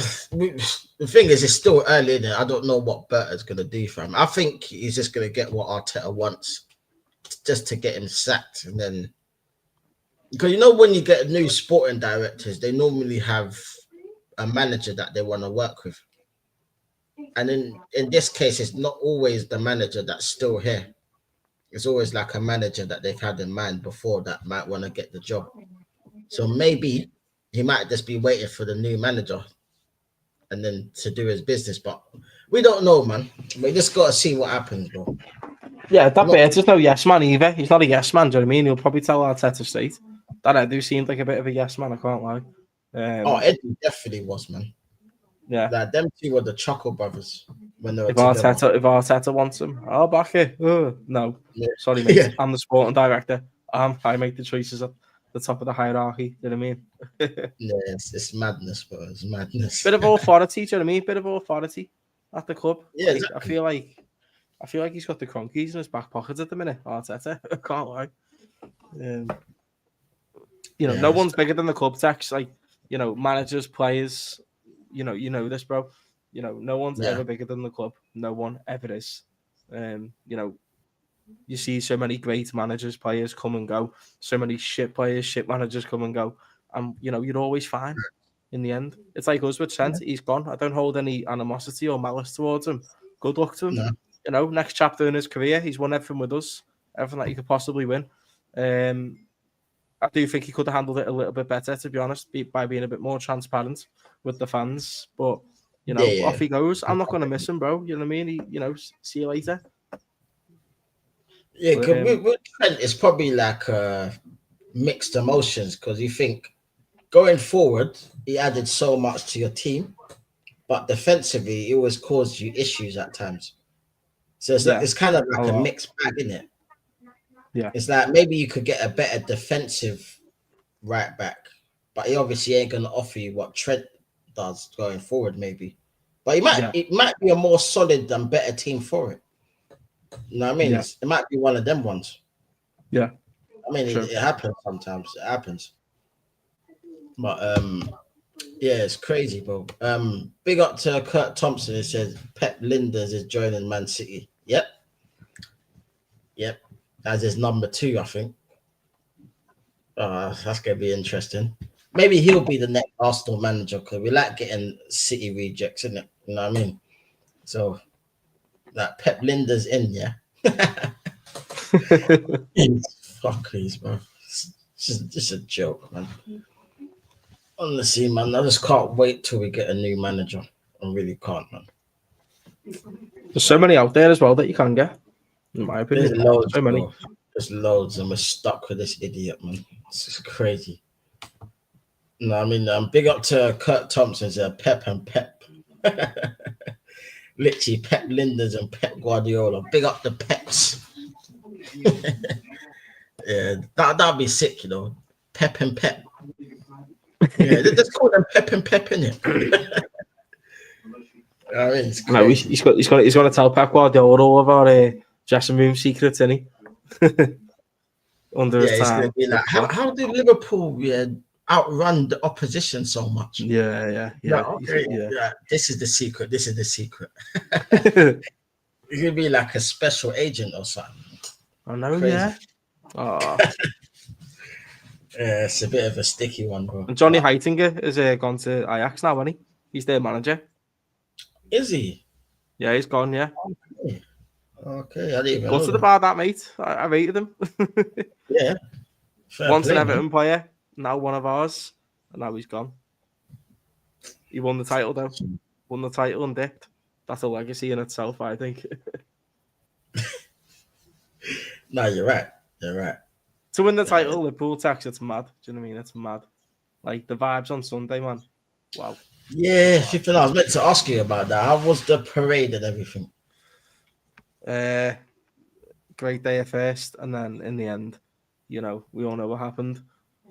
thing is, it's still early in it. I don't know what Berta's gonna do for him. I think he's just gonna get what Arteta wants, just to get him sacked, and then because when you get new sporting directors, they normally have a manager that they want to work with, and in this case, it's not always the manager that's still here. It's always like a manager that they've had in mind before that might want to get the job. So maybe he might just be waiting for the new manager and then to do his business. But we don't know, man. We just got to see what happens, bro. Yeah, that Not, Berta's no yes man either. He's not a yes man, do you know what I mean? He'll probably tell Arteta straight. That Edu seemed like a bit of a yes man, I can't lie. Eddie definitely was, man. Yeah. Like, them two were the Chuckle Brothers when they were If together. Arteta wants him, I'll back it. No. Yeah. Sorry, mate. Yeah. I'm the sporting director. I make the choices at the top of the hierarchy, you know what I mean? Yeah, it's madness, bro. It's madness. Bit of authority, do you know what I mean? Bit of authority at the club. Yeah, Like, exactly. I feel like he's got the cronkies in his back pockets at the minute, Arteta. I can't lie. No one's bigger than the club tax. Like, managers, players, you know this, bro. No one's ever bigger than the club. No one ever is. You see so many great managers, players come and go. So many shit players, shit managers come and go. And, you're always fine in the end. It's like us with Trent. He's gone. I don't hold any animosity or malice towards him. Good luck to him. No. Next chapter in his career, he's won everything with us. Everything that he could possibly win. I do think he could have handled it a little bit better, to be honest, by being a bit more transparent with the fans. But, off he goes. I'm not going to miss him, bro. You know what I mean? See you later. Yeah, because with Trent, it's probably like mixed emotions because you think going forward, he added so much to your team, but defensively, it always caused you issues at times. So it's kind of like a mixed bag, isn't it? Yeah. It's like maybe you could get a better defensive right back, but he obviously ain't going to offer you what Trent does going forward, maybe. But it might be a more solid and better team for it. You know what I mean? Yeah. It might be one of them ones. Yeah. I mean, it happens sometimes. It happens. But yeah, it's crazy, bro. Big up to Kurt Thompson. It says Pep Linders is joining Man City. Yep. As his number 2, I think. That's gonna be interesting. Maybe he'll be the next Arsenal manager because we like getting City rejects, isn't it? You know what I mean? So that Pep Linders in, yeah. Fuckers, bro. It's just a joke, man. Honestly, man, I just can't wait till we get a new manager. I really can't, man. There's so many out there as well that you can get, in my opinion. There's loads, so many. bro. There's loads, and we're stuck with this idiot, man. It's just crazy. No, I mean, big up to Kurt Thompson's Pep and Pep. Literally, Pep Linders and Pep Guardiola. Big up the Peps. Yeah, that'd be sick, Pep and Pep. Yeah, they just call them Pep and Pep, innit? I mean, it's no, he's got to tell Pep Guardiola all of our dressing room secrets, isn't he? Under his time. It's gonna be like, how did Liverpool outrun the opposition so much? Yeah. This is the secret. It could be like a special agent or something. I know, crazy. Yeah. Oh. Yeah, it's a bit of a sticky one, bro. And Johnny Heitinger has gone to Ajax now, hasn't he? He's their manager. Is he? Yeah, he's gone, yeah. Okay. I didn't even gutted about that, mate. I rated him. Yeah. Once an Everton player, now one of ours, and now he's gone. He won the title, though. Won the title and dipped. That's a legacy in itself, I think. No, you're right. To win the title, Liverpool tax, it's mad. Do you know what I mean? It's mad. Like, the vibes on Sunday, man. Wow. Yeah, Flipping, I was meant to ask you about that. How was the parade and everything? Great day at first, and then in the end, we all know what happened.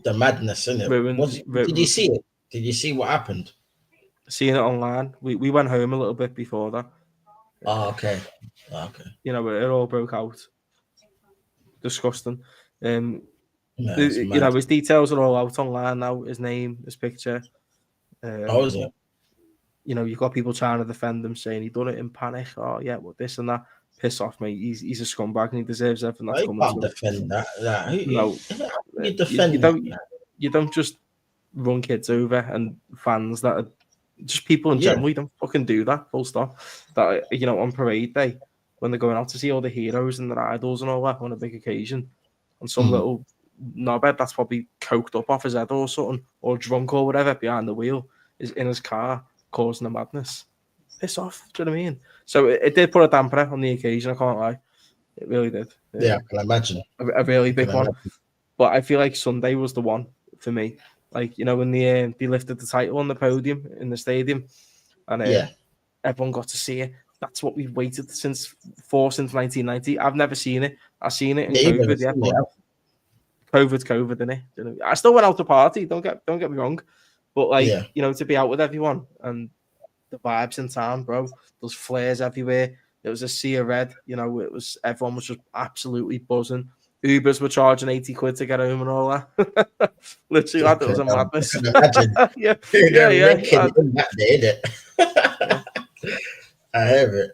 The madness, isn't it? Did you see it? Did you see what happened? Seeing it online. We went home a little bit before that. Oh, okay. It all broke out. Disgusting. Yeah, it's You mad. know, his details are all out online now. His name, his picture. How is it? You know, you've got people trying to defend him, saying he done it in panic. Oh yeah, well this and that. Piss off, mate. He's a scumbag and he deserves everything that's I coming can't to him. defend that. Like, No, you you defend that. don't. You don't just run kids over and fans that are just people in Yeah. general. You don't fucking do that. Full stop. That, you know, on parade day when they're going out to see all the heroes and their idols and all that on a big occasion, and some little knobhead that's probably coked up off his head or something, or drunk or whatever behind the wheel is in his car causing a madness. Piss off. Do you know what I mean? So it did put a damper on the occasion. I can't lie. It really did. Yeah, I can imagine. A really I can big one. imagine. But I feel like Sunday was the one for me. Like, you know, when they lifted the title on the podium in the stadium, and Yeah. everyone got to see it. That's what we've waited since 1990. I've never seen it. I've seen it in Yeah, you've never COVID. Yeah, seen but it. COVID, innit? You know, I still went out to party. Don't get me wrong, but like, Yeah. you know, to be out with everyone and the vibes in town, bro. There's flares everywhere. It was a sea of red. You know, everyone was just absolutely buzzing. Ubers were charging 80 quid to get home and all that. Literally, lad, it was a madness. I can imagine. yeah. They're wrecking in that day, innit? Yeah. I hear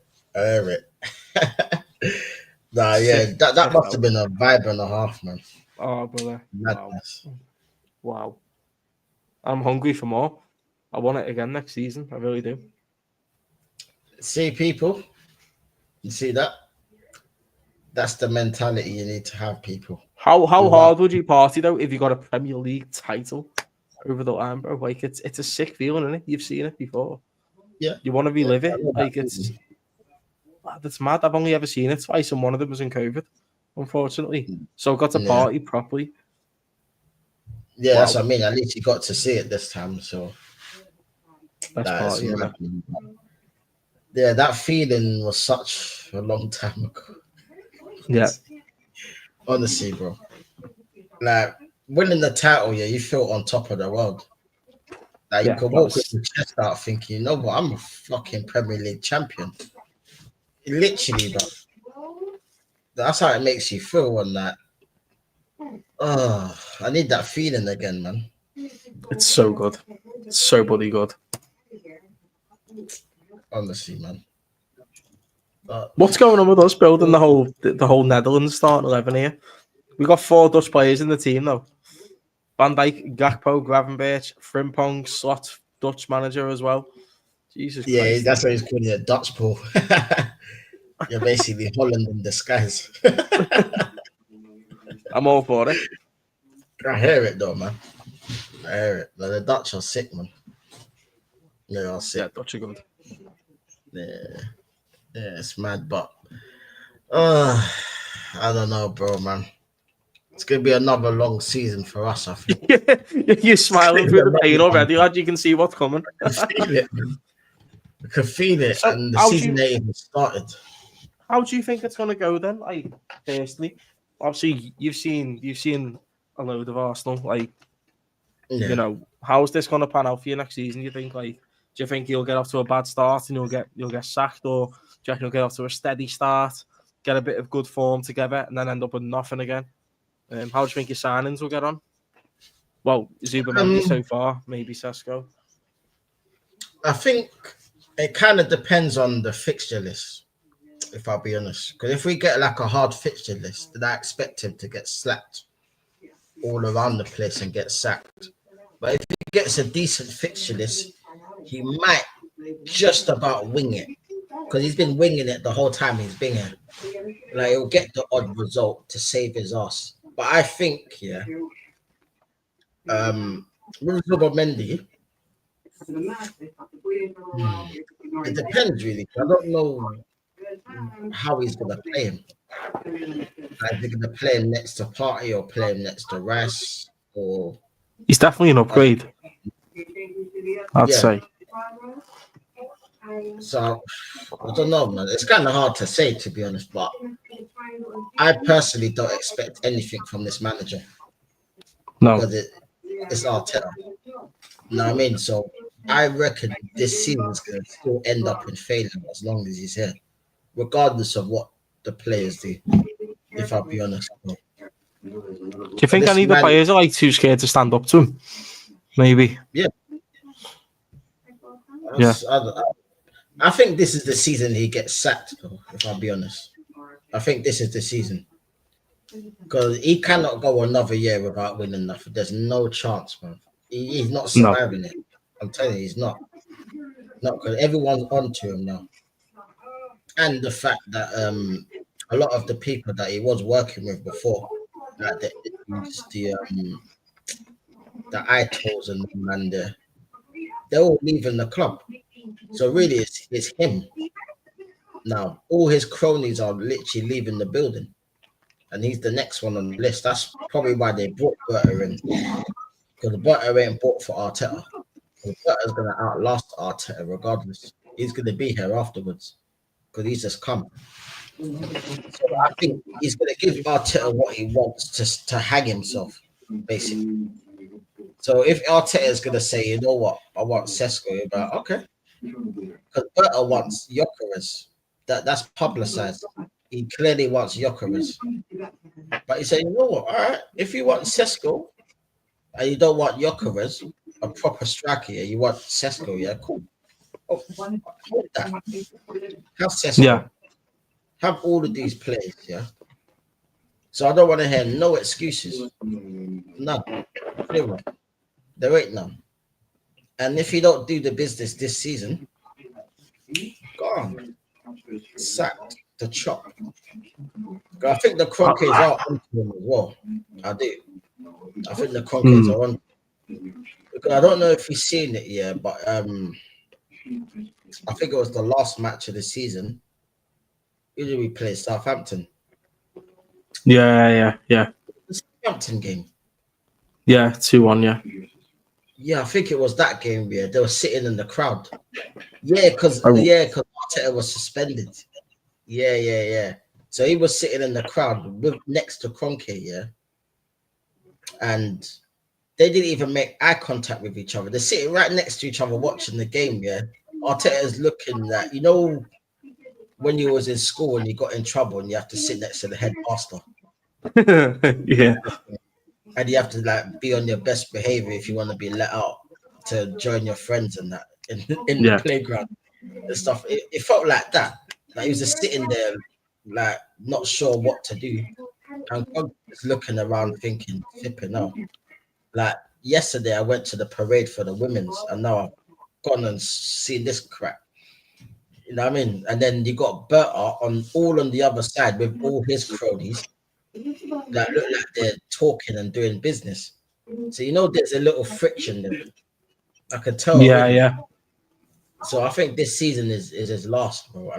it. Nah, yeah, that must have been a vibe and a half, man. Oh, brother. Madness. Wow. I'm hungry for more. I want it again next season. I really do. See, people, you see that? That's the mentality you need to have, people. How hard would you party though if you got a Premier League title over the line, bro? Like it's a sick feeling, isn't it? You've seen it before. Yeah. You want to relive it. Like feeling. that's mad. I've only ever seen it twice, and one of them was in COVID, unfortunately. So I got to party properly. Yeah, that's what I mean. At least you got to see it this time. So best party ever. Yeah, that feeling was such a long time ago. Yeah. Honestly, bro. Like winning the title, yeah, you feel on top of the world. Like you could walk with your chest out thinking, you know what, I'm a fucking Premier League champion. Literally, bro. That's how it makes you feel on that. Oh, I need that feeling again, man. It's so good. It's so bloody good. Honestly, man. What's going on with us building the whole Netherlands starting 11 here? We got 4 Dutch players in the team though. Van Dijk, Gakpo, Gravenberch, Frimpong, Slot, Dutch manager as well. Jesus Christ. Yeah, that's why he's calling it Dutch pool. You're basically Holland in disguise. I'm all for it. I hear it though, man. I hear it. Like, the Dutch are sick, man. They are sick. Yeah, Dutch are good. Yeah, it's mad, but I don't know, bro, man. It's gonna be another long season for us, I think. You're smiling through the pain already, lad. You can see what's coming. I can feel it, man. I can feel it, So and the season ain't even started. How do you think it's gonna go then? Like, firstly, obviously you've seen a load of Arsenal. Like, you know, how's this gonna pan out for you next season? You think, like, do you think you'll get off to a bad start and you'll get sacked, or do you reckon you'll get off to a steady start, get a bit of good form together, and then end up with nothing again? How do you think your signings will get on? Well, Zuba so far, maybe Sesko. I think it kind of depends on the fixture list, if I'll be honest. Because if we get like a hard fixture list, then I expect him to get slapped all around the place and get sacked. But if he gets a decent fixture list, he might just about wing it. Because he's been winging it the whole time he's been here. Like, he'll get the odd result to save his ass. But I think, with Robert Mendy, it depends really. I don't know how he's gonna play him. Like, they're gonna play him next to Partey or play him next to Rice, or he's definitely an upgrade. I'd say. So I don't know, man. It's kind of hard to say, to be honest. But I personally don't expect anything from this manager. No, because it's Arteta. You know what I mean? So I reckon this season is going to still end up in failure as long as he's here, regardless of what the players do. If I'll be honest. Do you think any of the players are like too scared to stand up to him? Maybe. Yeah. Yeah. I think this is the season he gets sacked, though, if I'll be honest. I think this is the season. Because he cannot go another year without winning nothing. There's no chance, man. He's not surviving it. I'm telling you, he's not. Not because everyone's onto him now. And the fact that a lot of the people that he was working with before, like the Itals and them, and they're all leaving the club. So really, it's him now. All his cronies are literally leaving the building, and he's the next one on the list. That's probably why they brought Berta in, because Berta ain't bought for Arteta. Berta's gonna outlast Arteta regardless. He's gonna be here afterwards because he's just come. So I think he's gonna give Arteta what he wants to hang himself, basically. So if Arteta is gonna say, you know what, I want Sesko, you're like, okay. Because Berta wants Gyökeres. That's publicized. He clearly wants Gyökeres. But he said, you know what, all right, if you want Sesko and you don't want Gyökeres, a proper striker, yeah, you want Sesko, yeah, cool. Oh, that. Have Sesko. Yeah. Have all of these players, yeah. So I don't want to hear no excuses. None. Zero. There ain't none. And if you don't do the business this season, gone. Sacked. The chop. I think the Kroenkes are onto him as well. I do. I think the Kroenkes are on. Because I don't know if you've seen it yet, but I think it was the last match of the season. Who did we play? Southampton. Yeah. The Southampton game. Yeah, 2-1, yeah. Yeah, I think it was that game, yeah. They were sitting in the crowd. Yeah, because Arteta was suspended. Yeah. So he was sitting in the crowd next to Kroenke, yeah. And they didn't even make eye contact with each other. They're sitting right next to each other watching the game, yeah. Arteta is looking at, you know, when you was in school and you got in trouble and you have to sit next to the headmaster. Yeah. And you have to like be on your best behavior if you want to be let out to join your friends and that in the playground and stuff. It felt like that. Like he was just sitting there, like not sure what to do. And God was looking around thinking, flipping out. Like yesterday I went to the parade for the women's and now I've gone and seen this crap. You know what I mean? And then you got Berta on the other side with all his cronies that look like they're talking and doing business. So you know there's a little friction there. I could tell. Yeah. So I think this season is his last, bro.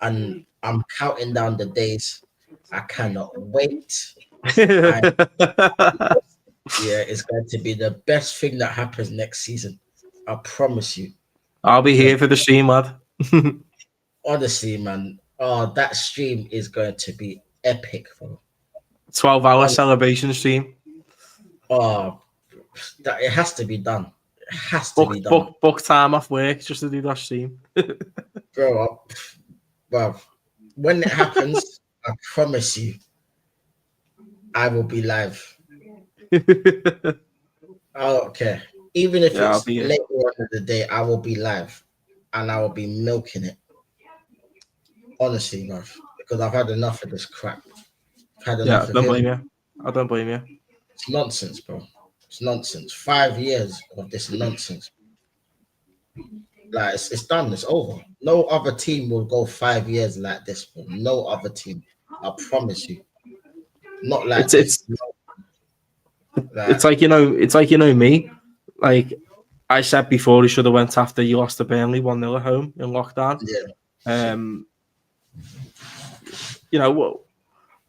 And I'm counting down the days. I cannot wait. It's going to be the best thing that happens next season. I promise you. I'll be here for the stream, lad. Honestly, man. Oh, that stream is going to be epic, bro. 12-hour celebration stream. Oh, it has to be done. It has to be done. Book time off work just to do that stream. Bro, when it happens, I promise you, I will be live. I don't care. Even if it's later on in the day, I will be live. And I will be milking it. Honestly, bro. Because I've had enough of this crap. I don't blame you. It's nonsense, bro. It's nonsense. 5 years of this nonsense. Like it's done. It's over. No other team will go 5 years like this, bro. No other team. I promise you. Not like this. It's like you know me. Like I said before, he should have went after you lost to Burnley 1-0 at home in lockdown. Yeah. You know,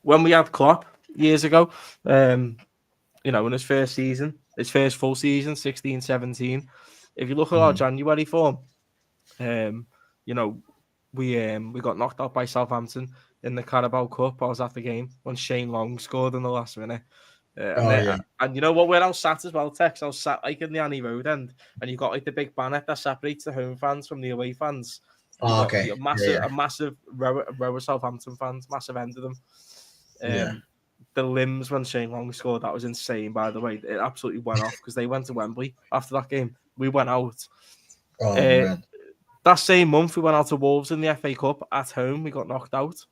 when we had Klopp years ago, you know, in his first season, his first full season, 16-17, if you look at our January form, you know, we got knocked out by Southampton in the Carabao Cup. I was at the game when Shane Long scored in the last minute. And you know what, where I was sat as well, Tex, I was sat like in the Annie Road end, and you got like the big banner that separates the home fans from the away fans. A massive row of Southampton fans, massive end of them. the limbs when Shane Long scored, that was insane, by the way. It absolutely went off because they went to Wembley after that game. We went out. Oh, man. That same month, we went out to Wolves in the FA Cup at home. We got knocked out.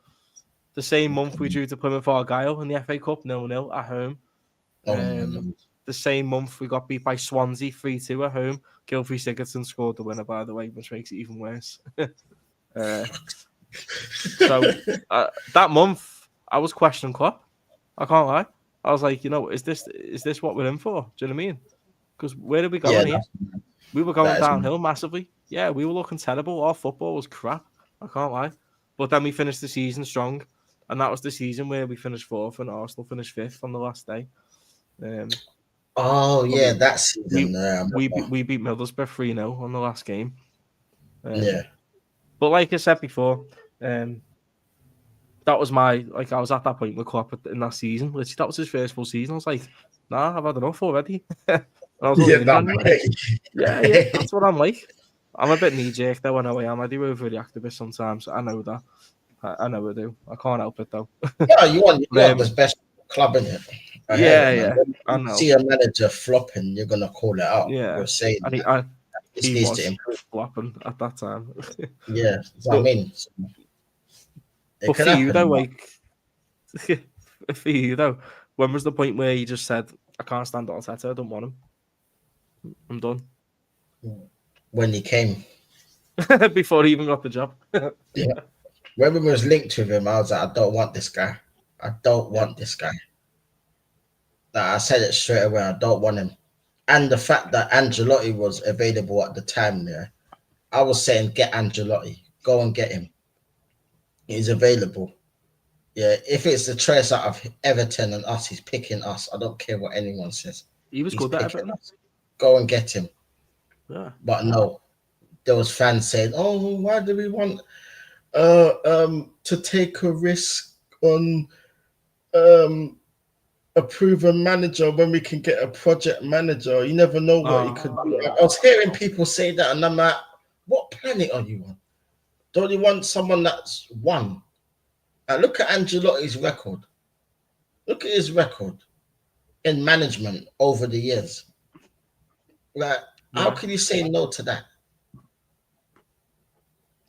The same month, we drew to Plymouth Argyle in the FA Cup 0-0 at home. Oh, no. The same month, we got beat by Swansea 3-2 at home. Gylfi Sigurdsson scored the winner, by the way, which makes it even worse. So that month, I was questioning Klopp. I can't lie. I was like, is this what we're in for? Do you know what I mean? Because where did we go here? We were going downhill massively. Yeah, we were looking terrible. Our football was crap. I can't lie. But then we finished the season strong. And that was the season where we finished 4th and Arsenal finished 5th on the last day. That season. We beat Middlesbrough 3-0 on the last game. Yeah. But like I said before, that was I was at that point with Klopp in that season. Literally, that was his first full season. I was like, nah, I've had enough already. I was yeah, that's what I'm like. I'm a bit knee-jerk though, I know I am. I do overreact a bit sometimes. I know that. I know I do. I can't help it though. Yeah, you want the best club in it. Yeah. I know. See a manager flopping, you're gonna call it out. Yeah, you're saying he needs to improve flopping at that time. Yeah, that's what I mean. But for you though, for you though, when was the point where you just said, "I can't stand Arteta. I don't want him. I'm done." When he came, before he even got the job. Yeah. When we was linked with him, I was like, I don't want this guy. I don't want this guy. Like, I said it straight away. I don't want him. And the fact that Ancelotti was available at the time there, I was saying, get Ancelotti. Go and get him. He's available. Yeah, if it's the choice out of Everton and us, he's picking us. I don't care what anyone says. He was good at Everton. Go and get him. Yeah. But no, there was fans saying, "Oh, why do we want to take a risk on a proven manager when we can get a project manager? You never know what he could do." I was hearing people say that, and I'm like, what planet are you on? Don't you want someone that's won? And look at Ancelotti's record. Look at his record in management over the years. Like, how can you say no to that?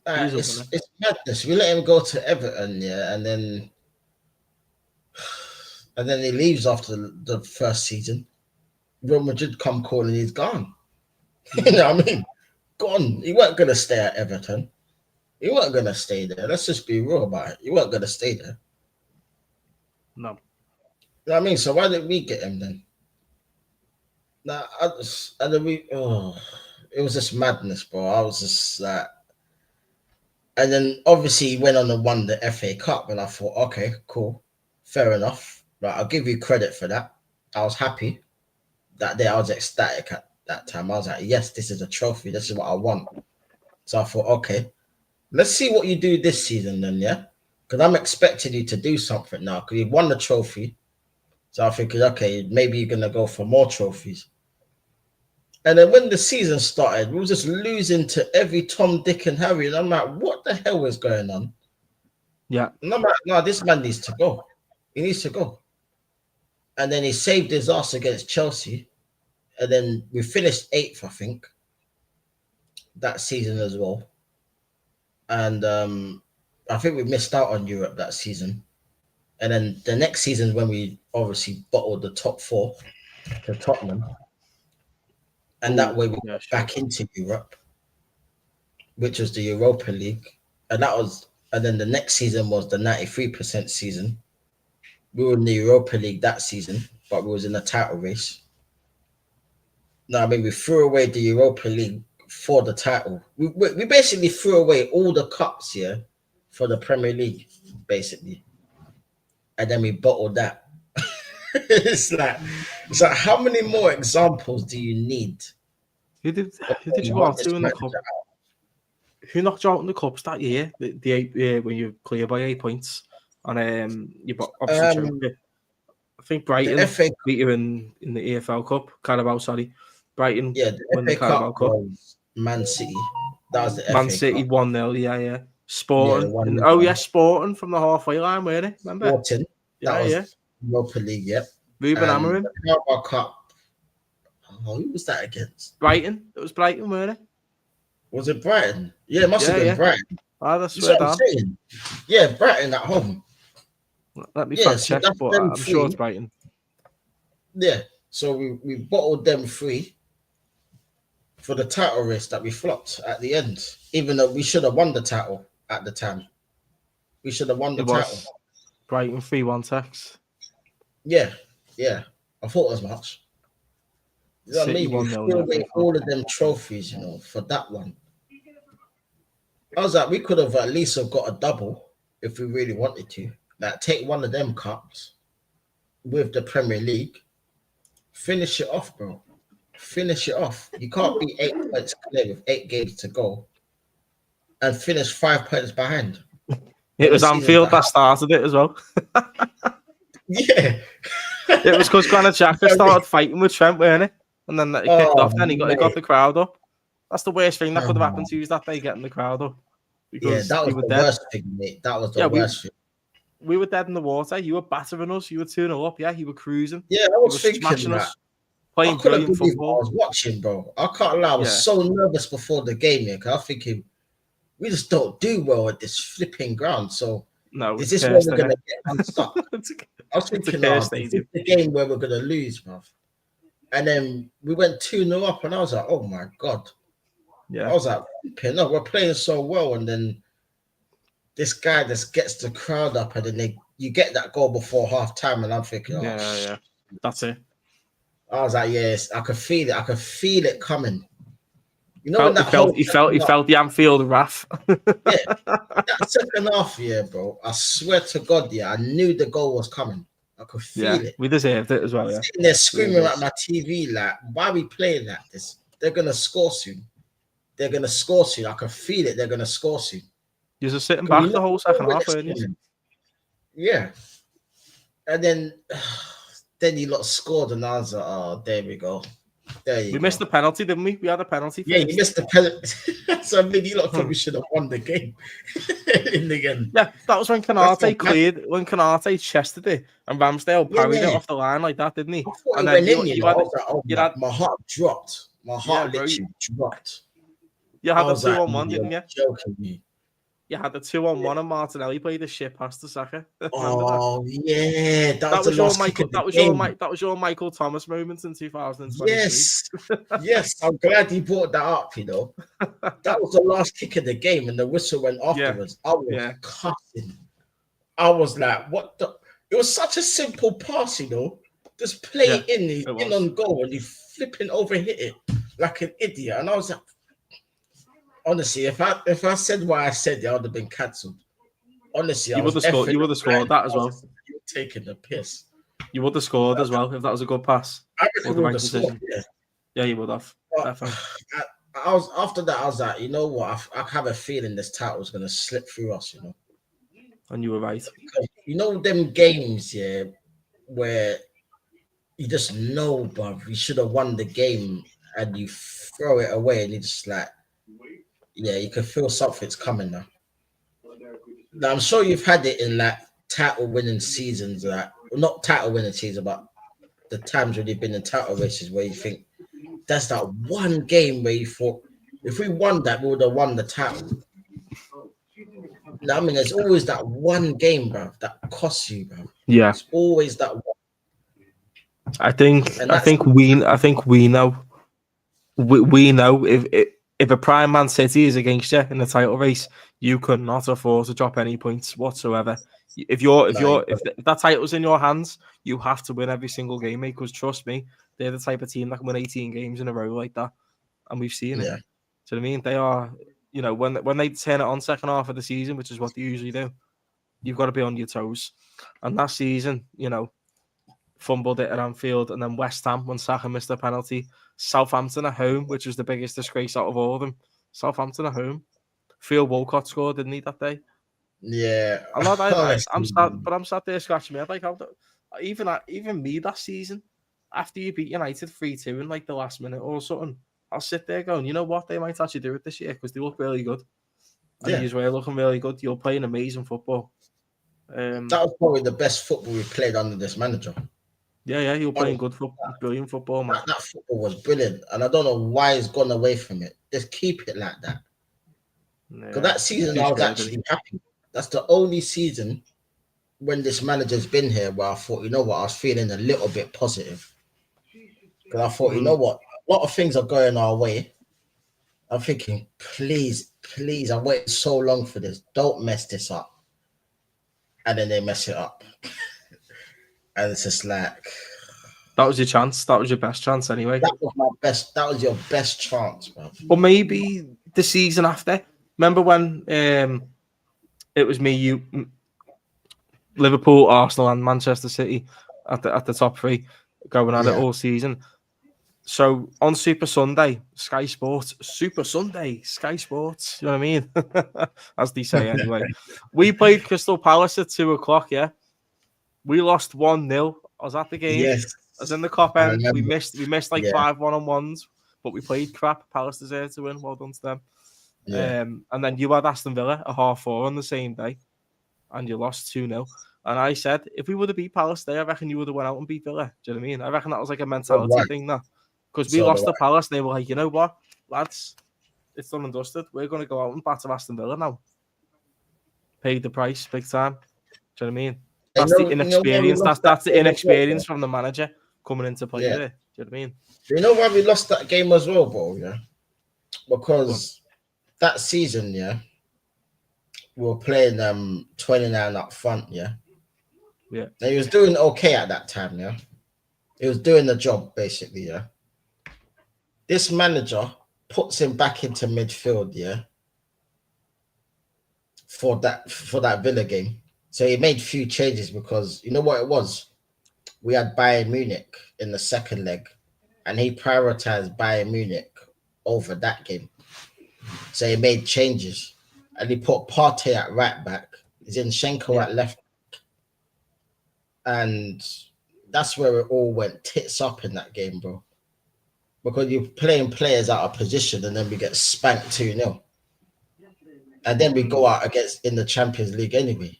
It's madness. We let him go to Everton, yeah, and then he leaves after the first season. Real Madrid come calling, he's gone. You know what I mean? Gone. He weren't gonna stay at Everton. He weren't gonna stay there. Let's just be real about it. He weren't gonna stay there. No. You know what I mean? So why didn't we get him then? It was just madness, bro. I was just like, and then obviously he went on and won the FA Cup, and I thought, okay, cool, fair enough. Right, I'll give you credit for that. I was happy that day. I was ecstatic at that time. I was like, yes, this is a trophy. This is what I want. So I thought, okay, let's see what you do this season then, yeah? Because I'm expecting you to do something now because you won the trophy. So I figured, okay, maybe you're going to go for more trophies. And then when the season started, we were just losing to every Tom, Dick, and Harry. And I'm like, what the hell is going on? Yeah. And I'm like, no, this man needs to go. He needs to go. And then he saved his ass against Chelsea. And then we finished 8th, I think, that season as well. And I think we missed out on Europe that season. And then the next season when we obviously bottled the top 4 to Tottenham. And that way we got back into Europe, which was the Europa League. And then the next season was the 93% season. We were in the Europa League that season, but we was in the title race. No, I mean, we threw away the Europa League for the title. We basically threw away all the cups here for the Premier League, basically. And then we bottled that. It's like, how many more examples do you need? Who did you go out to in the cup? Who knocked you out in the cups that year? The 8 when you clear by 8 points, and you obviously I think Brighton beat you in the EFL Cup, Carabao. Sorry, Brighton. Yeah, the FA Cup was Man City. That was the Man FA City Cup. 1-0. Yeah. Sporting. Sporting from the halfway line, weren't it? Remember? Sporting. Yeah. Europa League, yep. Ruben And Amorim. the Carabao Cup. Oh, who was that against? Brighton. It was Brighton, weren't it? Was it Brighton? Yeah, it must have been Brighton. I That's swear what I'm down. saying. Yeah, Brighton at home. Let me Yeah, fact so check, that's but them I'm sure it's three. Brighton. Yeah, so we bottled them free for the title race that we flopped at the end. Even though we should have won the title at the time. We should have won the It title. was Brighton 3-1 Tex. Yeah, yeah. I thought as much. You know what I City mean? You 1-0 in feel the FA Cup. all of them trophies, you know, for that one. I was like, we could have at least have got a double if we really wanted to. Like, take one of them cups with the Premier League, finish it off, bro. Finish it off. You can't be 8 points clear with 8 games to go and finish 5 points behind. It was Anfield that started it as well. Yeah. It was because Granit Xhaka started fighting with Trent, weren't it? And then it kicked off. Then he got the crowd up. That's the worst thing that could have happened to you that day, getting the crowd up. Because that was the worst thing, mate. That was the worst thing. We were dead in the water. You were battering us. You were 2-0 up. Yeah, you were cruising. Yeah, I was thinking smashing that. Us, playing brilliant football. I was watching, bro. I can't lie. I was so nervous before the game, yeah, because I was thinking, we just don't do well at this flipping ground. So, is this where we're going to get unstuck? I was thinking, this is the game where we're going to lose, bro. And then we went 2-0 up, and I was like, oh my God. Yeah. I was like, no, we're playing so well. And then this guy just gets the crowd up, and then you get that goal before half time, and I'm thinking, yeah, that's it. I was like, yes, I could feel it. I could feel it coming. You know, he felt the Anfield wrath. Yeah, that second half, yeah, bro. I swear to God, yeah, I knew the goal was coming. I could feel it. We deserved it as well. Yeah, sitting there screaming at my TV, like, why are we playing like this? They're gonna score soon. They're gonna score soon. I can feel it. They're gonna score soon. You're just sitting back the whole second half, weren't you? Yeah, and then you lot scored, and I was like, oh, there we go. We missed the penalty, didn't we? We had a penalty. Yeah, you missed the penalty. So I mean, you lot probably should have won the game in the end. Yeah, that was when Canate cleared, when Canate chested it, and Ramsdale parried it off the line like that, didn't he? And then my heart dropped. My heart literally dropped. You had the 2-on-1, didn't you? Joking me. You had the 2-on-1 and Martinelli played the shit past the Saka. Oh yeah, that was your Michael Thomas moment in 2023. Yes, I'm glad you brought that up. You know, that was the last kick of the game, and the whistle went afterwards. I was cussing. I was like, "What the?" It was such a simple pass, you know. Just play it in, he's in on goal, and you flipping overhit it like an idiot. And I was like, honestly, if I said what I said, it would have been cancelled. Honestly, you would have scored that as well. You're taking the piss. You would have scored as well if that was a good pass. I reckon we would have scored. Yeah, you would have. I was after that. I was like, you know what? I have a feeling this title is going to slip through us. You know, and you were right. Because, you know them games, yeah, where you just know, bruv, you should have won the game, and you throw it away, and you just like. Yeah, you can feel something's coming now. Now, I'm sure you've had it in like title winning seasons, like not title winning season, but the times when you've been in title races where you think that's that one game where you thought if we won that, we would have won the title. Now, I mean, there's always that one game, bro, that costs you, bro. Yeah, it's always that one. I think we know. We know if a prime Man City is against you in the title race, you cannot afford to drop any points whatsoever. If that title's in your hands, you have to win every single game, mate. Because trust me, they're the type of team that can win 18 games in a row like that, and we've seen it. So I mean, they are. You know, when they turn it on second half of the season, which is what they usually do, you've got to be on your toes. And that season, you know, fumbled it at Anfield, and then West Ham when Saka missed a penalty. Southampton at home, which was the biggest disgrace out of all of them. Southampton at home. Theo Walcott scored, didn't he, that day? Yeah. I'm sat there scratching my head like, even me that season, after you beat United 3-2 in like the last minute or something, I'll sit there going, you know what, they might actually do it this year because they look really good. And you were looking really good. You're playing amazing football. That was probably the best football we played under this manager. Yeah, you're playing good football, brilliant football, man. That football was brilliant, and I don't know why he's gone away from it. Just keep it like that. Because that season, I was actually happy. That's the only season when this manager's been here where I thought, you know what, I was feeling a little bit positive. Because I thought, you know what, a lot of things are going our way. I'm thinking, please, I waited so long for this. Don't mess this up. And then they mess it up. And it's just like... That was your chance. That was your best chance anyway. That was my best. That was your best chance, bro. Or maybe the season after. Remember when it was me, you, Liverpool, Arsenal, and Manchester City at the top three going at it all season. So on Super Sunday, Sky Sports, Super Sunday, Sky Sports, you know what I mean? As they say anyway. We played Crystal Palace at 2:00, yeah? We lost 1-0. I was at the game. Yes. I was in the cop end. We missed like 5 1-on-1s, but we played crap. Palace deserved to win. Well done to them. Yeah. And then you had Aston Villa at 4:30 on the same day, and you lost 2-0. And I said, if we would have beat Palace there, I reckon you would have went out and beat Villa. Do you know what I mean? I reckon that was like a mentality thing now. Because we lost to Palace, they were like, you know what, lads, it's done and dusted. We're going to go out and batter Aston Villa now. Paid the price, big time. Do you know what I mean? That's the inexperience. That's the inexperience from the manager coming into play there. Do you know what I mean? You know why we lost that game as well, bro? Yeah, because that season, we were playing 29 up front. Yeah. And he was doing okay at that time. Yeah, he was doing the job basically. Yeah. This manager puts him back into midfield. Yeah. For that Villa game. So he made few changes because you know what it was? We had Bayern Munich in the second leg and he prioritized Bayern Munich over that game. So he made changes and he put Partey at right back, Zinchenko at left back. And that's where it all went tits up in that game, bro. Because you're playing players out of position and then we get spanked 2-0. And then we go out against in the Champions League anyway.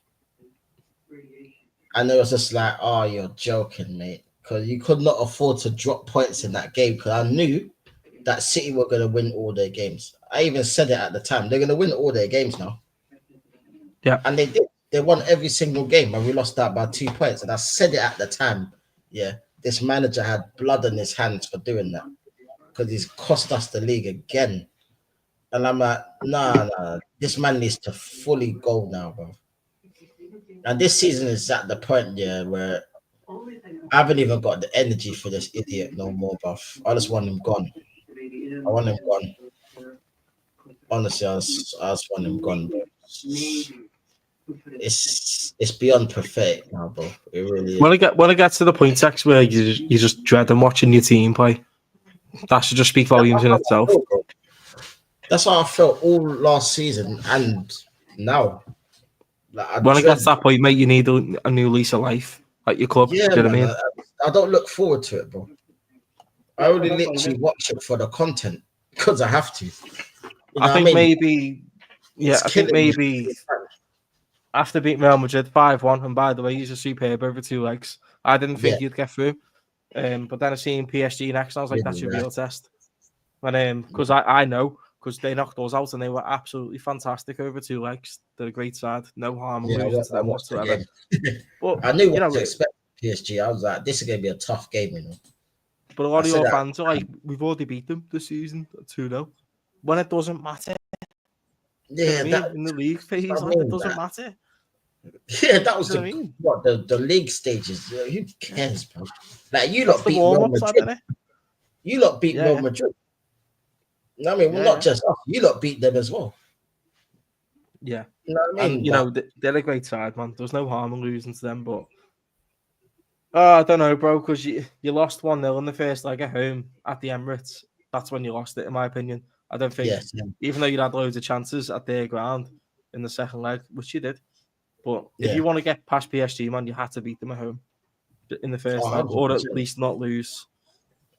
And it was just like, oh, you're joking, mate. Because you could not afford to drop points in that game. Because I knew that City were going to win all their games. I even said it at the time. They're going to win all their games now. Yeah. And they did. They won every single game. And we lost that by 2 points. And I said it at the time. Yeah. This manager had blood on his hands for doing that. Because he's cost us the league again. And I'm like, nah. This man needs to fully go now, bro. And this season is at the point, where I haven't even got the energy for this idiot no more, bruv. I just want him gone. I want him gone. Honestly, I just want him gone, bro. It's beyond pathetic now, bro. It really is. When I get to the point, Tex, where you just dread watching your team play, that should just speak volumes in itself. That's how I felt all last season and now. Like, when I get to that point, mate, you need a new lease of life at your club. Yeah, do you know what I mean? I don't look forward to it, bro. I only literally watch it for the content because I have to. I think maybe after beating Real Madrid 5-1, and by the way, he's a superb over 2 legs. I didn't think you'd get through. But then I seen PSG next, and I was like, that's your real test. And because I know. Because they knocked us out and they were absolutely fantastic over 2 legs. They're a great side. No harm in losing to them whatsoever. But I knew what to expect from PSG. I was like, this is going to be a tough game, you know. But a lot of your fans are like, we've already beat them this season 2-0. When it doesn't matter. Yeah, in the league phase, it doesn't matter. Yeah, that was the league stages. Who cares, bro? Like, you lot beat Real Madrid. You lot beat Real Madrid. I mean, not just us. You lot beat them as well. Yeah. You know what I mean? And, they're a great side, man. There's no harm in losing to them, but I don't know, bro, because you lost 1-0 in the first leg at home at the Emirates. That's when you lost it, in my opinion. I don't think, even though you had loads of chances at their ground in the second leg, which you did, but if you want to get past PSG, man, you had to beat them at home in the first leg, or at least not lose.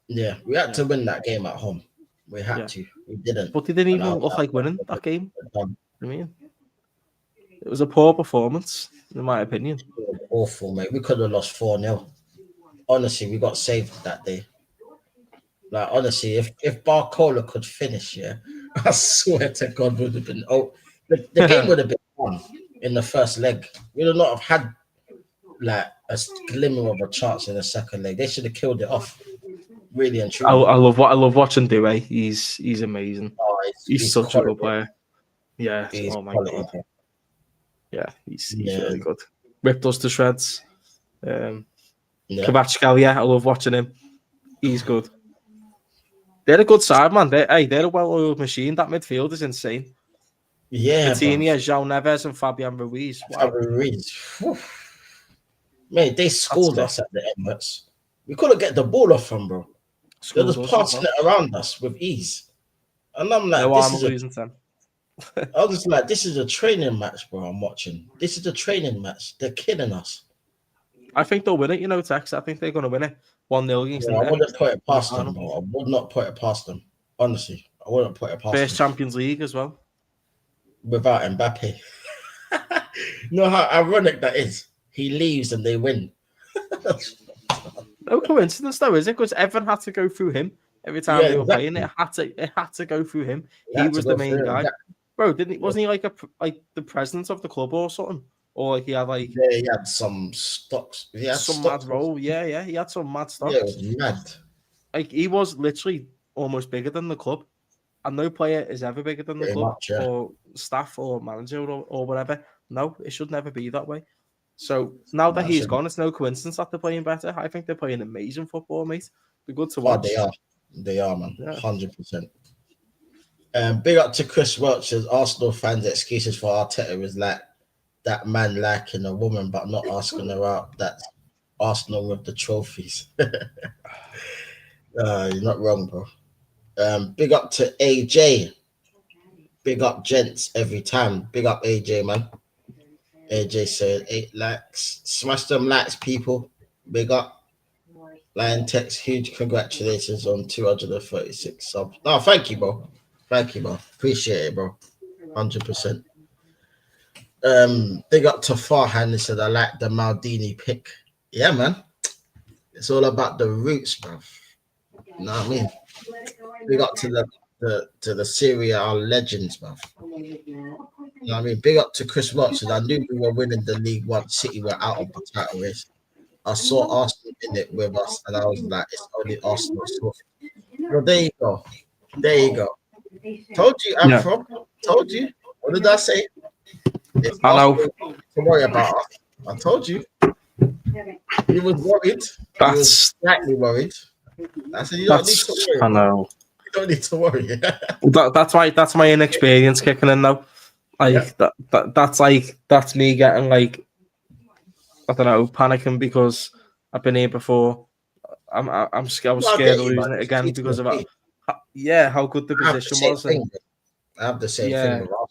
Yeah, we had to win that game at home. We had to. We didn't. But they didn't even look like winning that game. I mean, It was a poor performance, in my opinion. Awful, mate. We could have lost 4-0. Honestly, we got saved that day. Like, honestly, if Barcola could finish, yeah, I swear to God, would have been. Oh, the game would have been won in the first leg. We would not have had like a glimmer of a chance in the second leg. They should have killed it off. Really and truly. I love watching Dewey. He's amazing. Oh, He's such quality. a good player. Yeah. He's oh my quality. God. Yeah, he's really good. Ripped us to shreds. Kvaratskhelia, I love watching him. He's good. They're a good side, man. They're a well-oiled machine. That midfield is insane. Yeah, Coutinho, João Neves, and Fabian Ruiz. Wow. Mate, they schooled us at the Emirates. We couldn't get the ball off them, bro. They're just passing it around us with ease. And I'm like, I was just like, this is a training match, bro. I'm watching. This is a training match. They're killing us. I think they'll win it, Tex. I think they're going to win it 1-0 against I wouldn't put it past them, bro. I would not put it past them. Honestly, I wouldn't put it past them. First Champions League as well. Without Mbappe. You know how ironic that is? He leaves and they win. No coincidence, though, is it? Because everyone had to go through him every time they were playing. It had to go through him. He was the main guy, bro. Wasn't he like the president of the club or something? Or like he had like he had some stocks. He had some stocks. mad role. Yeah, he had some mad stocks. Yeah, it was mad. Like he was literally almost bigger than the club, and no player is ever bigger than the club or staff or manager or whatever. No, it should never be that way. So now that he's gone, it's no coincidence that they're playing better. I think they're playing amazing football, mate. Be good to watch. They are, man. 100%. Big up to Chris Welch's Arsenal fans' excuses for Arteta is like that man liking a woman but not asking her out. That's Arsenal with the trophies. You're not wrong, bro. Big up to AJ. Big up, gents, every time. Big up, AJ, man. AJ said 8 likes. Smash them likes, people. Big up. Liontekz, huge congratulations on 236 subs. No, thank you, bro. Appreciate it, bro. 100%. Big up to Farhan. He said, I like the Maldini pick. Yeah, man. It's all about the roots, bro. You know what I mean? Big up to the Serie A legends, bro. You know what I mean? Big up to Chris Watson. I knew we were winning the league once City were out of the title race. I saw Arsenal in it with us, and I was like, it's only Arsenal. Well, there you go. Told you I'm from. Told you. What did I say? It's Hello. To worry about us. I told you. You was worried. You was slightly worried. I said you don't need to worry. I know. You don't need to worry. That's my inexperience kicking in now. Like that's me getting like, I don't know, panicking because I've been here before. I'm scared. I was scared of losing it again because of that. Yeah, how good the position was. I have the same thing with Arsenal.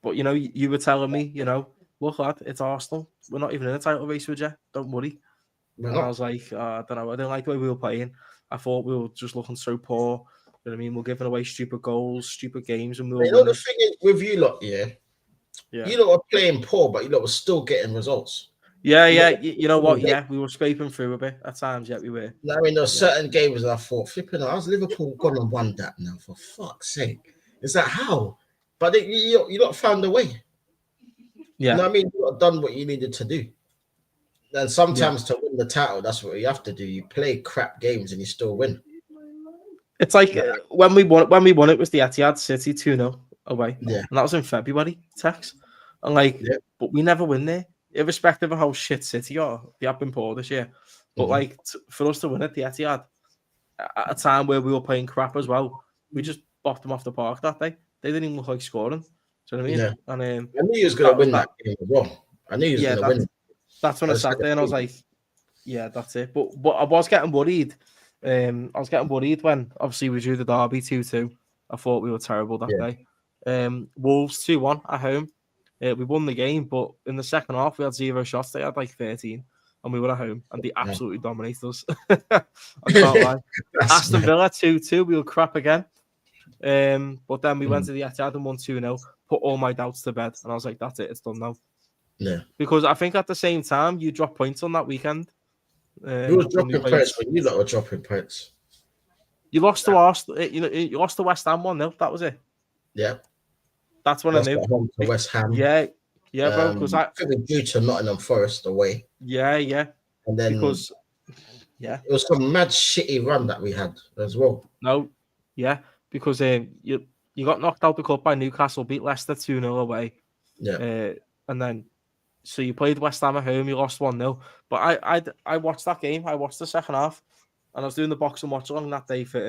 But you were telling me, look, lad, it's Arsenal. We're not even in a title race with you. Don't worry. And I was like, I don't know. I didn't like the way we were playing. I thought we were just looking so poor. You know what I mean? We're giving away stupid goals, stupid games, and we were. The thing is with you lot, yeah. You lot were playing poor, but you lot were still getting results. Yeah. You know what? Yeah, we were scraping through a bit at times. Yeah, we were. I mean, there were certain games that I thought, flipping, how's Liverpool gone and won that now? For fuck's sake! It's like how? But you lot found a way. Yeah. You know what I mean? You lot done what you needed to do. And sometimes to win the title, that's what you have to do. You play crap games and you still win. It's like when we won it was the Etihad City 2-0 away. Yeah. And that was in February, Tex. And but we never win there, irrespective of how shit City are. They have been poor this year. But for us to win at the Etihad at a time where we were playing crap as well, we just bopped them off the park that day. They didn't even look like scoring. Do you know what I mean? Yeah. And I knew you was going to win that game as well. I knew you was going to win. That's when I sat there and I was like, yeah, that's it. But I was getting worried. I was getting worried when obviously we drew the derby 2-2. I thought we were terrible that day. Wolves 2-1 at home. We won the game, but in the second half we had 0 shots. They had like 13, and we were at home, and they absolutely dominated us. I can't lie. Aston Villa 2-2. We were crap again. But then we went to the Etihad and won 2-0, put all my doubts to bed. And I was like, that's it, it's done now. Yeah. Because I think at the same time, you dropped points on that weekend. You were dropping points when you lot were dropping points. You lost to Arsenal, you lost to West Ham 1-0. That was it. Yeah. That's when I knew. Home to West Ham. Yeah, bro. Because I think we drew to Nottingham Forest away. Yeah. And then because it was some mad shitty run that we had as well. No, yeah, because you got knocked out the cup by Newcastle, beat Leicester 2-0 away. Yeah. And then so you played West Ham at home, you lost 1-0. But I watched that game. I watched the second half, and I was doing the box and watch along that day for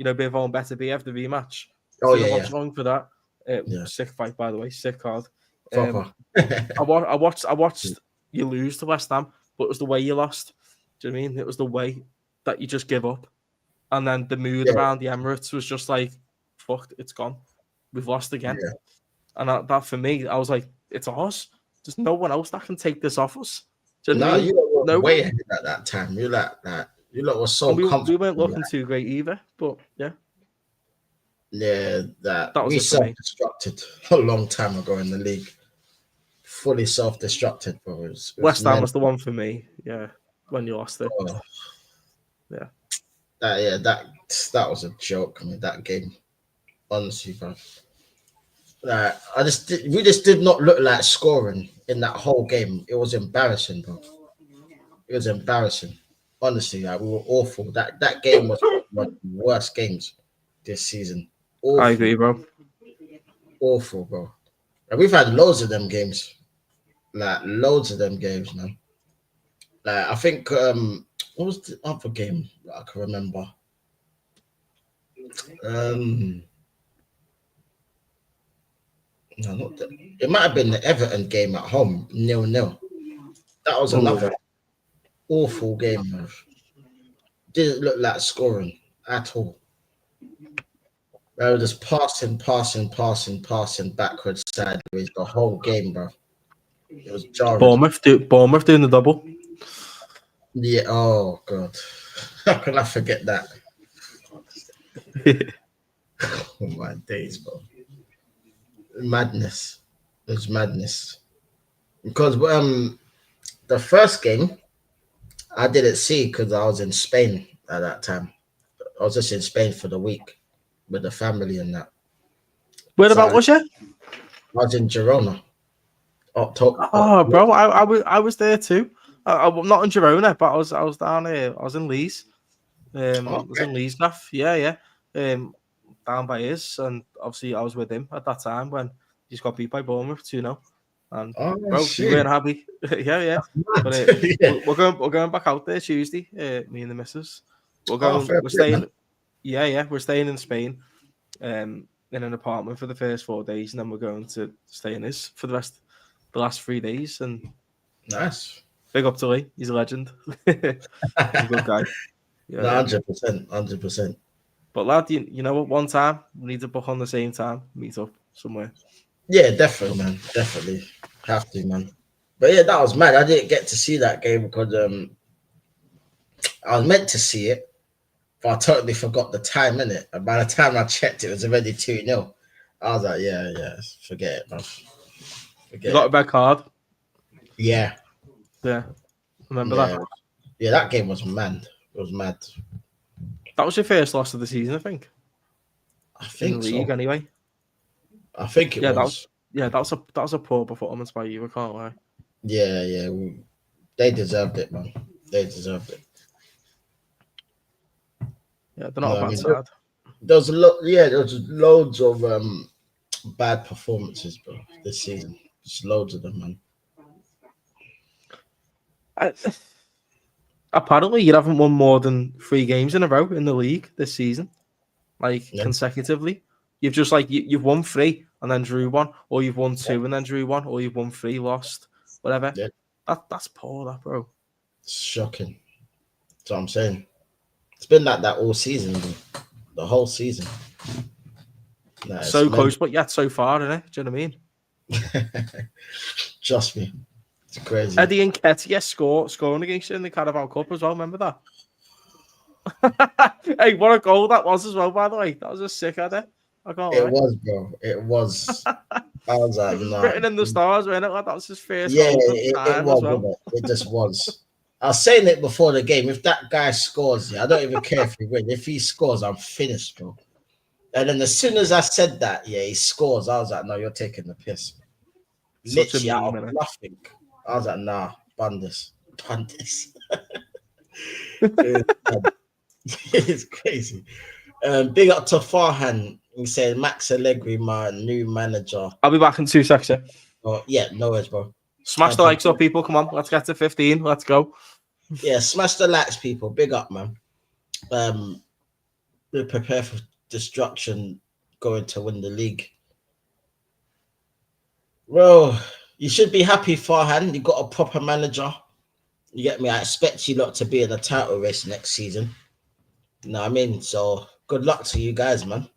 Bivol and Better BF the rematch. Oh yeah, yeah, watch along for that. Sick fight, by the way, sick card. I watched you lose to West Ham, but it was the way you lost. Do you know what I mean? It was the way that you just give up, and then the mood around the Emirates was just like, "Fuck, it's gone. We've lost again." Yeah. And that for me, I was like, "It's ours. There's no one else that can take this off us." You were way ahead at that time. You like that. You lot were so comfortable. We weren't looking too great either, but yeah. Yeah, that was we self-destructed a long time ago in the league. Fully self-destructed, bro. West Ham was the one for me. Yeah, when you lost it. Oh. Yeah. That was a joke. I mean, that game, honestly, bro. We just did not look like scoring in that whole game. It was embarrassing, bro. It was embarrassing. Honestly, we were awful. That game was one of the worst games this season. Awful. I agree, bro. Awful, bro. And we've had loads of them games. Like loads of them games, man. Like I think what was the other game that I can remember? No, not that. It might have been the Everton game at home, 0-0. That was another awful game, man. Didn't look like scoring at all. They were just passing backwards, sideways the whole game, bro. It was jarring. Bournemouth doing the double. Yeah. Oh god, how can I forget that? Oh my days, bro. Madness. It was madness. Because the first game I didn't see because I was in Spain at that time. I was just in Spain for the week with the family and that. Where about was you? I was in Girona. Oh, bro, I was there too. I'm not in Girona, but I was down here. I was in Leeds. I was in Leeds, Gaff. Yeah. Down by his, and obviously I was with him at that time when he just got beat by Bournemouth 2-0. And bro, we weren't happy. yeah. But we're going back out there Tuesday. Me and the missus. We're staying. Yeah. We're staying in Spain, in an apartment for the first 4 days, and then we're going to stay in his for the last 3 days. And nice. Big up to Lee. He's a legend. He's a good guy. Yeah. 100%. But lad, you know what? One time we need to book on the same time, meet up somewhere. Yeah, definitely, man. Definitely have to, man. But yeah, that was mad. I didn't get to see that game because I was meant to see it, but I totally forgot the time in it. And by the time I checked, it was already 2-0. I was like, yeah, forget it, man. You got a red card. Yeah. Remember that? Yeah, that game was mad. It was mad. That was your first loss of the season, I think. I think in the league, anyway. I think it was. That was a poor performance by you. I can't lie. Yeah. They deserved it, man. They deserved it. Yeah, they're not a bad side. There was a lot. Yeah, there was loads of bad performances, bro, this season. Just loads of them, man. Apparently, you haven't won more than 3 games in a row in the league this season, consecutively. You've just you've won 3 and then drew 1, or you've won 2 and then drew 1, or you've won 3, lost, whatever. Yeah. That's poor, that, bro. It's shocking. That's what I'm saying. It's been like that all season, bro. The whole season. So close, but yet so far, isn't it? Do you know what I mean? Trust me. It's crazy. Eddie Nketiah scoring against you in the Carabao Cup as well. Remember that? Hey, what a goal that was as well, by the way. That was a sick header. I can't lie. It was, bro. It was. I was like, It was nah. written in the stars, wasn't it? Like, that was his first Yeah, goal for the it time was, as well. wasn't it? It just was. I was saying it before the game. If that guy scores, yeah, I don't even care if he wins. If he scores, I'm finished, bro. And then as soon as I said that, yeah, he scores, I was like, no, you're taking the piss. Such a Literally out meme, of innit? nothing. I was like, nah, bun this. Bun this. It's crazy. Big up to Farhan. He said Max Allegri, my new manager. I'll be back in 2 seconds. Yeah. Oh, yeah, no worries, bro. Smash the likes up, people. Come on, let's get to 15. Let's go. Yeah, smash the likes, people. Big up, man. We prepare for destruction, going to win the league. Well, you should be happy, Farhan. You got a proper manager. You get me? I expect you lot to be in a title race next season. You know what I mean? So good luck to you guys, man.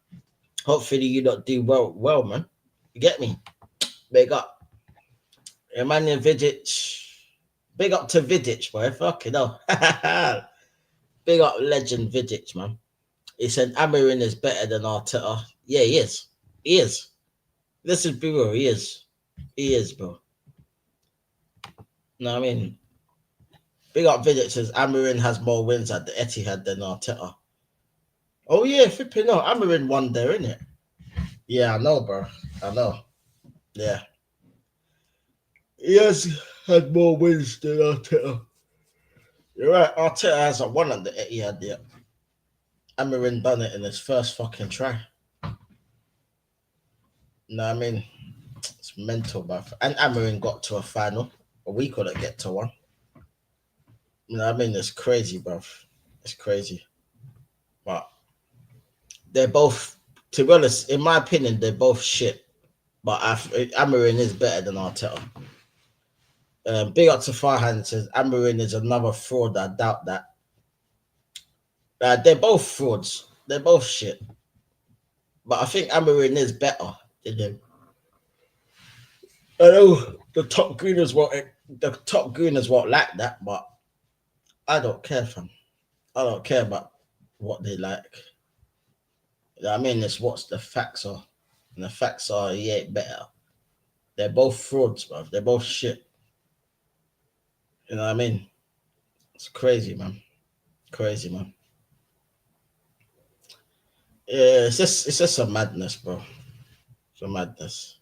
Hopefully you lot do well, man. You get me? Big up. Emmanuel Vidic. Big up to Vidic, boy. Fucking hell. Big up legend Vidic, man. He said Amarin is better than Arteta. Yeah, he is. He is. This is bro. He is. He is, bro. You know what I mean? Big up Vidic says Amarin has more wins at the Etihad than Arteta. Oh, yeah, flipping no. Amarin won there, innit? Yeah, I know, bro. I know. Yeah. He has had more wins than Arteta. You're right. Arteta hasn't won at the Etihad yet. Amarin done it in his first fucking try. You know what I mean? It's mental, bruv. And Amarin got to a final, but we couldn't get to one. You know what I mean? It's crazy, bruv. It's crazy. But they're both, to be honest, in my opinion, they're both shit. But Amarin is better than Arteta. Big up to Farhan says Amarin is another fraud. I doubt that. They're both frauds. They're both shit. But I think Amarin is better than him. I know the top gooners won't like that, but I don't care, fam. I don't care about what they like. You know what I mean? It's what the facts are. And the facts are he ain't better. They're both frauds, bro. They're both shit. You know what I mean? It's crazy, man. Crazy, man. Yeah, it's just a madness, bro. It's a madness.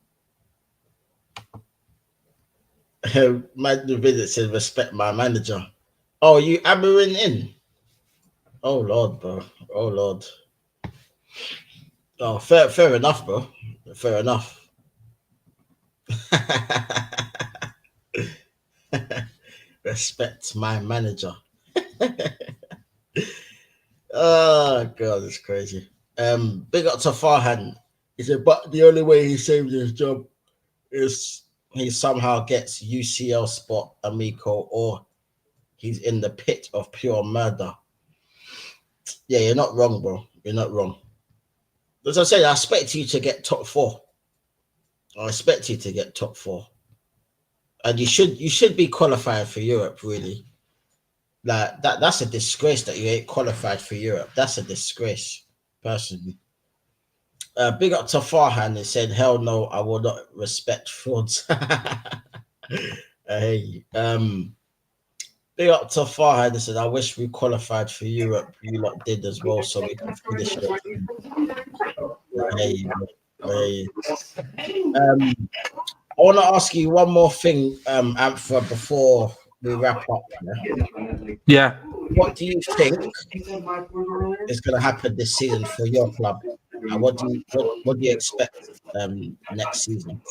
My visit says respect my manager. Oh, you Amarin in? Oh Lord, bro. Oh Lord. Oh, fair enough, bro. Fair enough. Respect my manager. Oh god, it's crazy. Big up to Farhan. He said, but the only way he saves his job is he somehow gets UCL spot Amico or he's in the pit of pure murder. Yeah, you're not wrong, bro. You're not wrong. As I said, I expect you to get top 4. I expect you to get top 4. And you should be qualifying for Europe, really. Like that's a disgrace that you ain't qualified for Europe. That's a disgrace, personally. Big up to Farhan. He said, hell no, I will not respect frauds. Hey, big up to Farhan. He said, I wish we qualified for Europe. You lot did as well, so we can finish it. Hey, I want to ask you one more thing, Amphra, before we wrap up. Yeah. What do you think is going to happen this season for your club? And what do you expect next season?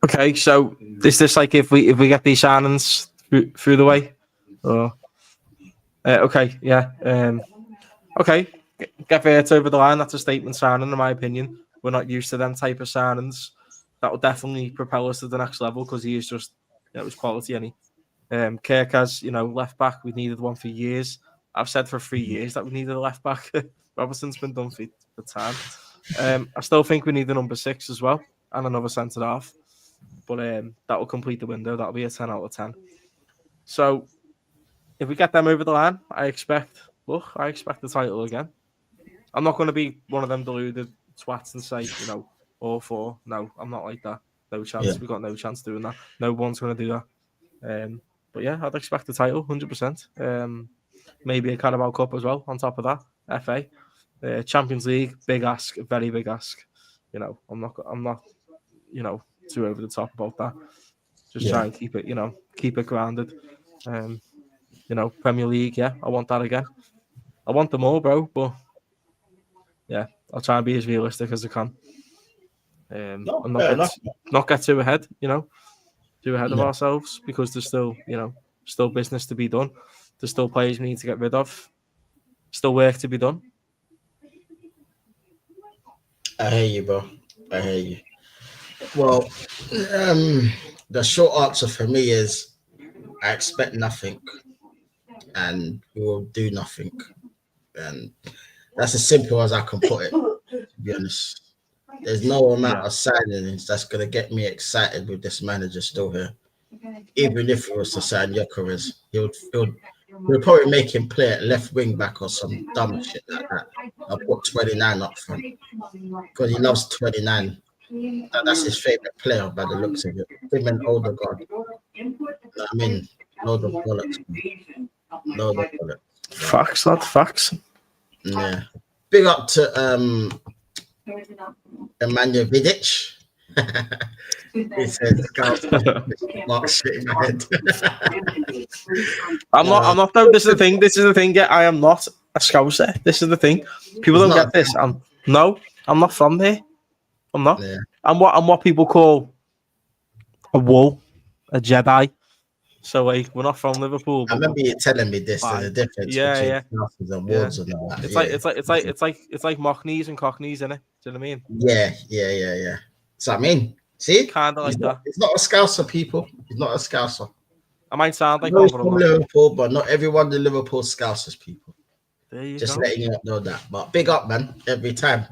Okay, so is this like if we get these signings through the way? Or okay, yeah. Okay, get Vert over the line. That's a statement signing, in my opinion. We're not used to them type of signings. That will definitely propel us to the next level because he is just, his quality. And Kirk has, left back. We needed one for years. I've said for 3 years that we needed a left back. Robertson's been done for time. I still think we need a number 6 as well and another centre half. But that will complete the window. That'll be a 10 out of 10. So if we get them over the line, I expect the title again. I'm not going to be one of them deluded twats and say, all 4. No, I'm not like that. No chance. Yeah. We've got no chance doing that. No one's going to do that. But yeah, I'd expect the title, 100%. Maybe a Carabao Cup as well on top of that. FA, Champions League, big ask, very big ask. I'm not, too over the top about that. Just try and keep it grounded. Premier League, yeah, I want that again. I want them all, bro, but yeah, I'll try and be as realistic as I can. And not get too ahead, too ahead of ourselves, because there's still, still business to be done. There's still players we need to get rid of. Still work to be done. I hear you, bro. I hear you. Well, the short answer for me is I expect nothing, and we will do nothing, and that's as simple as I can put it. To be honest, there's no amount of signings that's gonna get me excited with this manager still here. Even if he was to sign Gyökeres, he'll probably make him play at left wing back or some dumb shit like that. I'll put 29 up front because he loves 29. That's his favorite player by the looks of it. Him and Odegaard. I mean, load of bollocks. Load of bollocks. Facts, lad, facts. Yeah. Big up to Emmanuel Vidic. He said, Mark shit in my head. I'm not though. This is the thing. Yeah, I am not a Scouser. This is the thing. People don't get this. I'm not from there. I'm not. Yeah. I'm what people call a wool, a Jedi. So like, we're not from Liverpool. I remember you telling me this. There's a difference between Scousers and Wolves and all that. It's like Mockneys and Cockneys, innit? Do you know what I mean? Yeah. So I mean, see, kind of like that. It's not a Scouser, people. He's not a Scouser. I might sound like from Liverpool, but not everyone in Liverpool Scousers, people. There you Just go. letting you know that. But big up, man, every time.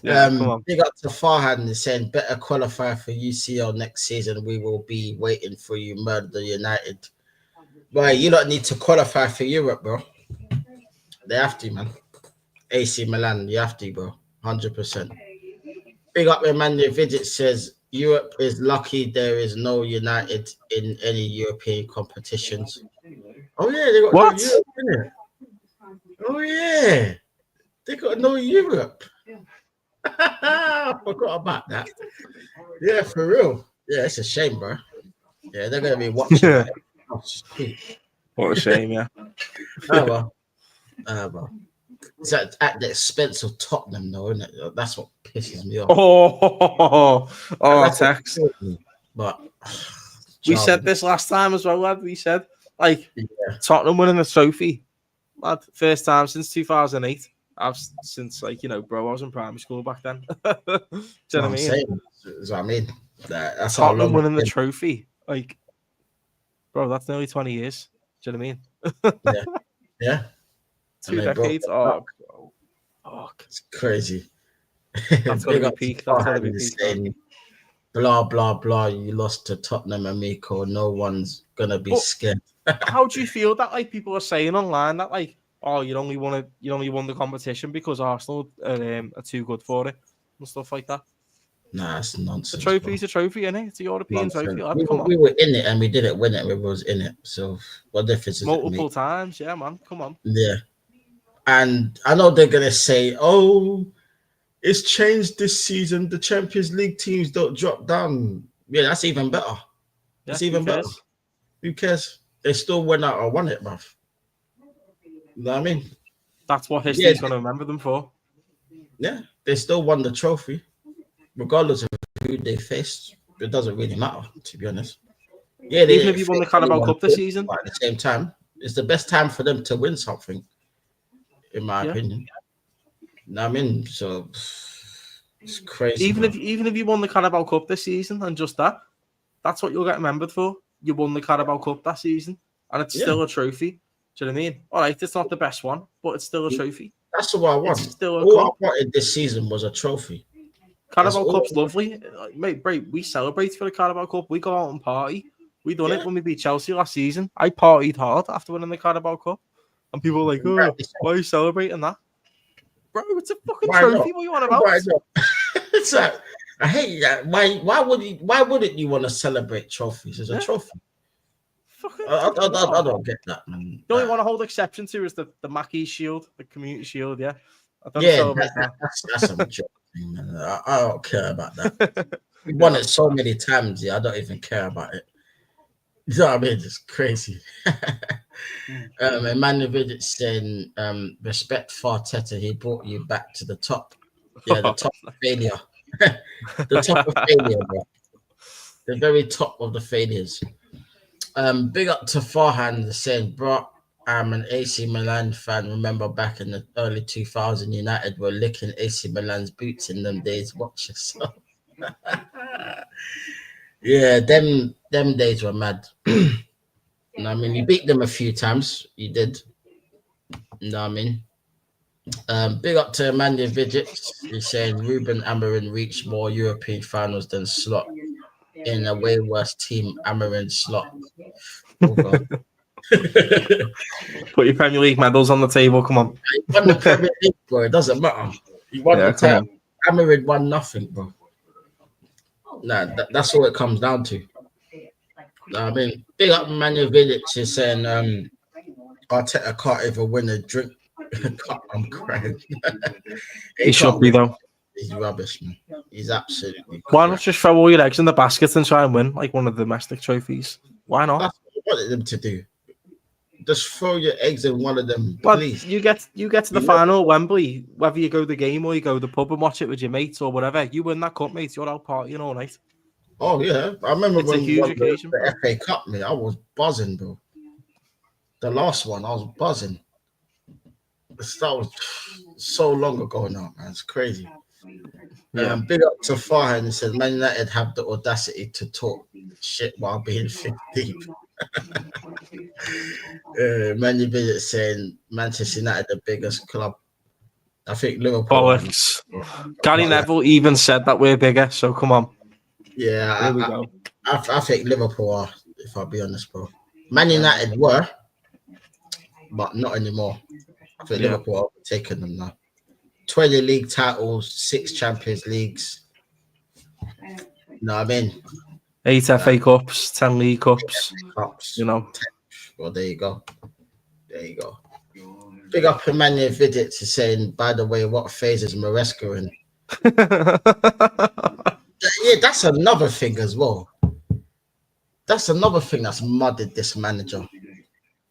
Come on. Big up to Farhan is saying better qualify for UCL next season. We will be waiting for you, Murder United. Right, you don't need to qualify for Europe, bro. They have to, man. AC Milan, you have to, bro. 100%. Big up, Emmanuel Vidic says Europe is lucky there is no United in any European competitions. Oh yeah, they got what? no Europe, innit? Oh yeah, they got no Europe. I forgot about that. Yeah, for real. Yeah, it's a shame, bro. Yeah, they're gonna be watching. Yeah. Oh, what a shame, yeah. well. It's at the expense of Tottenham, though, isn't it? That's what pisses me off. Tex. But we said this last time as well, lad. We said Tottenham winning the trophy, lad. First time since 2008. Since I was in primary school back then. Do you know what I mean? That's what I mean. That's Tottenham winning the trophy, bro. That's nearly 20 years. Do you know what I mean? Yeah. 2 decades. Oh, it's crazy. That's gotta be peak. That's gotta be peak. Blah blah blah. You lost to Tottenham, amico. No one's gonna be scared. How do you feel that people are saying online that you only won the competition because Arsenal are too good for it and stuff like that? Nah, it's nonsense. The trophy's a trophy, innit? It's a European trophy. We were in it and we didn't win it. We was in it. So what difference is multiple times? Yeah, man. Come on. Yeah. And I know they're gonna say, "Oh, it's changed this season. The Champions League teams don't drop down." Yeah, that's even better. That's even better. Who cares? They still went out or won it, bruv. You know what I mean? That's what history's gonna remember them for. Yeah, they still won the trophy, regardless of who they faced. It doesn't really matter, to be honest. Yeah, even if you won the Carabao Cup this season, but at the same time, it's the best time for them to win something. In my opinion, you know what I mean? So it's crazy. Even if you won the Carabao Cup this season and just that's what you'll get remembered for. You won the Carabao Cup that season, and it's still a trophy. Do you know what I mean? All right, it's not the best one, but it's still a trophy. That's what I want. It's still All I wanted this season was a trophy. Carabao Cup's lovely, mate. We celebrate for the Carabao Cup. We go out and party. We done it when we beat Chelsea last season. I partied hard after winning the Carabao Cup. And people were like, oh, why are you celebrating that? Bro, it's a fucking trophy. What you want about? It's like, I hate that. Why wouldn't you want to celebrate trophies as a trophy? I don't get that, man. The only one I hold exception to is the Mackey Shield, the Community Shield, yeah. I don't celebrate that. That's a joke thing, man. I don't care about that. We won it so many times, yeah. I don't even care about it. You know what I mean? It's crazy. Emmanuel Vidic saying, respect for Arteta, he brought you back to the top. Yeah, the top of failure. The top of failure, bro. The very top of the failures. Big up to Farhan saying, bro, I'm an AC Milan fan. Remember back in the early 2000s, United were licking AC Milan's boots in them days. Watch yourself. Yeah, them days were mad. You know what I mean? You beat them a few times. You did. You know what I mean? Big up to Emmanuel Vidic. He's saying Ruben Amorim reached more European finals than Slot. In a way worse team, Amorim Slot. Put your Premier League medals on the table. Come on. He won the Premier League, bro. It doesn't matter. He won the title. Amorim won nothing, bro. Nah, that's all it comes down to. I mean, big up Emmanuel Vidic is saying Arteta can't even win a drink. I'm crying. He should be, though. He's rubbish, man. He's absolutely Why not just throw all your eggs in the basket and try and win like one of the domestic trophies? Why not? That's what I wanted them to do. Just throw your eggs in one of them, please. You get to the final at Wembley, whether you go the game or you go to the pub and watch it with your mates or whatever. You win that cup, mate. You're out partying all night. Oh yeah, I remember when we won the FA Cup, man. I was buzzing, bro. The last one, I was buzzing. That was so long ago now, man. It's crazy. Yeah. Big up to Farhan. He says Man United have the audacity to talk shit while being 15th. Man United saying Manchester United the biggest club. I think Liverpool. Bollocks. Gary Neville even said that we're bigger, so come on. Yeah, there we go. I think Liverpool are, if I'll be honest, bro. Man United were, but not anymore. I think Liverpool are taking them now. 20 league titles, 6 Champions Leagues. You know what I mean? 8 FA Cups, 10 League Cups. You know. Well, there you go. There you go. Big up Emmanuel Vidic is saying, by the way, what phase is Maresca in? Yeah, that's another thing as well. That's another thing that's mudded this manager.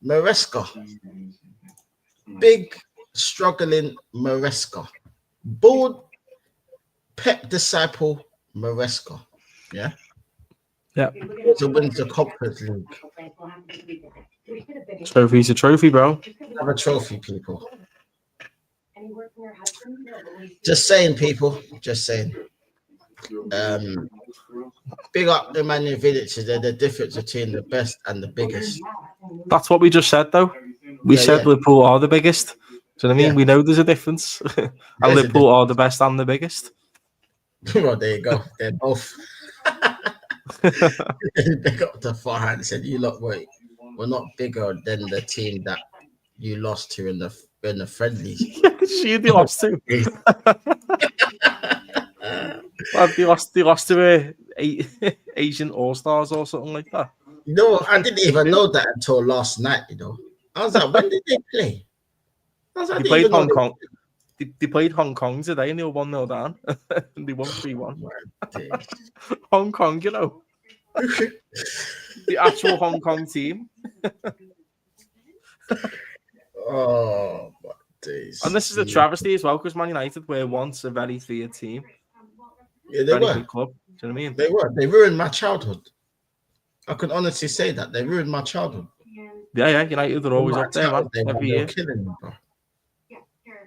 Maresca. Big, struggling Maresca. Bold, Pep disciple Maresca. Yeah? Yeah. To win the Conference League. Trophy's a trophy, bro. Have a trophy, people. Just saying, people. Just saying. Big up Emmanuel Vidic. They're the difference between the best and the biggest. That's what we just said, though. We said Liverpool are the biggest. Do you know what I mean? We know there's a difference. And Liverpool are the best and the biggest. Well, there you go. They're both. Big up to Farhan. Said, you lot we're not bigger than the team that you lost to in the friendlies. She lost to. Well, they lost to Asian All-Stars or something like that. No, I didn't even know that until last night, you know. I was like, when did they play? They played Hong Kong. They played Hong Kong today and they were 1-0 down. And they won 3-1. Hong Kong, you know. The actual Hong Kong team. Oh, my days. And this is a travesty as well, because Man United were once a very feared team. Yeah, they were. Good club. Do you know what I mean? They were. They ruined my childhood. I can honestly say that. They ruined my childhood. Yeah. United are always up there, man. Every year. They were killing me, bro.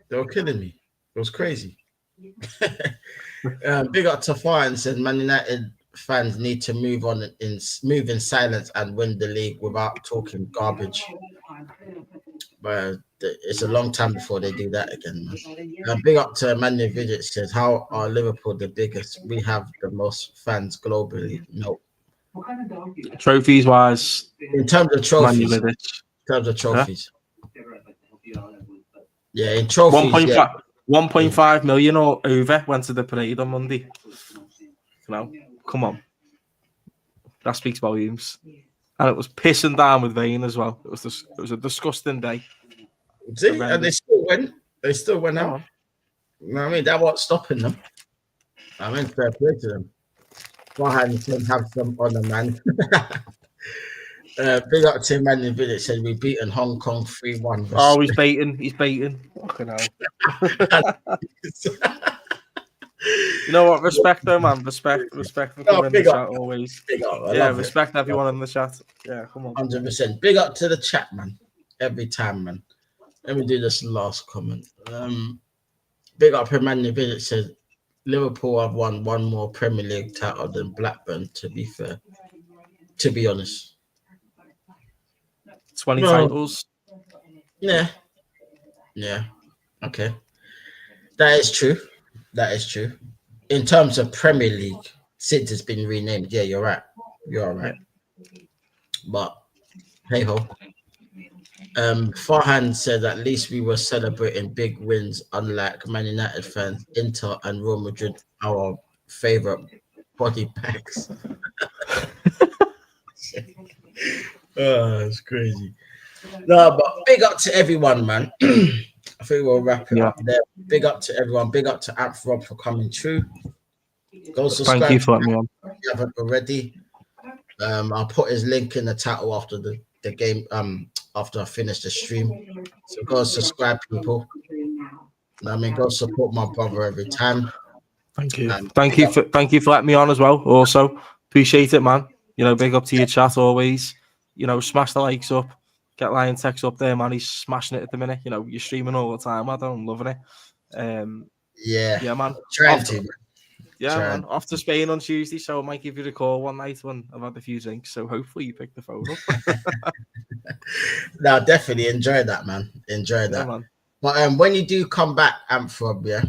They were killing me. It was crazy. Big up to Fire and said Man United fans need to move in silence and win the league without talking garbage. But it's a long time before they do that again, man. Big up to Emmanuel Vidic says, how are Liverpool the biggest? We have the most fans globally. No. Trophies wise, In terms of Man trophies. United. In terms of trophies. Yeah, in trophies. 1.5 million or over went to the parade on Monday. Come on. That speaks volumes. And it was pissing down with rain as well. It was a disgusting day. See, and they still went. They still went out. You know what I mean? That wasn't stopping them. I mean, fair play to them. Farhan can have some honor, man. Big up to Man in Village said we beaten Hong Kong 3-1. Oh, he's baiting. Fucking hell. You know what? Respect though, man. Respect for coming in the chat always. Respect everyone in the chat. Yeah, come on. 100%. Big up to the chat, man. Every time, man. Let me do this last comment. Big up to Man in Village said Liverpool have won one more Premier League title than Blackburn, to be fair. To be honest. 20 titles. Yeah. Okay. That is true. In terms of Premier League, since it's been renamed, yeah, you're right. You're all right. Yeah. But hey ho. Farhan said at least we were celebrating big wins, unlike Man United fans, Inter and Real Madrid, our favorite body packs. Oh, it's crazy. No, but big up to everyone, man. I think we'll wrap it up there. Big up to everyone. Big up to Amp Rob for coming through. Go subscribe. Thank you for letting me on. If you haven't already. I'll put his link in the title after the game. After I finish the stream. So go subscribe, people. I mean, go support my brother every time. Thank you. Thank you for letting me on as well. Also, appreciate it, man. Big up to your chat always. Smash the likes up. Get Liontekz up there, man. He's smashing it at the minute. You're streaming all the time. I'm loving it. Yeah, man. Trying to, man. Yeah, man. Off to Spain on Tuesday, so I might give you a call one night when I've had a few drinks. So hopefully you pick the phone up. No, definitely enjoy that, man. Enjoy that. Yeah, man. But when you do come back, Amphob, yeah,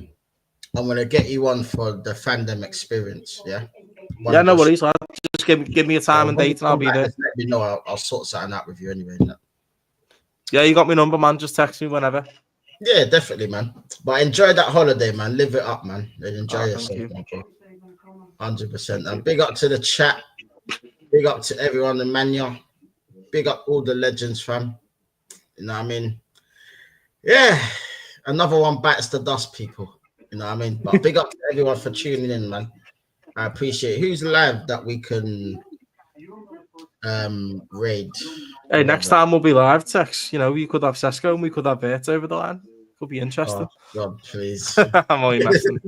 I'm gonna get you on for the fandom experience. Yeah. No worries. Just give me a time and date, and I'll be there. Let me know. I'll sort something out with you anyway. Yeah, you got my number, man. Just text me whenever. Yeah, definitely, man. But enjoy that holiday, man. Live it up, man. And enjoy yourself, man. 100%. And big up to the chat. Big up to everyone in Mania. Big up all the legends, fam. You know what I mean? Yeah. Another one bites the dust, people. You know what I mean? But big up to everyone for tuning in, man. I appreciate it. Who's live that we can raid? Hey, next time we'll be live, Tex. You could have Sesko and we could have Bert over the line. Could be interesting. Oh, God, please. I'm only messing.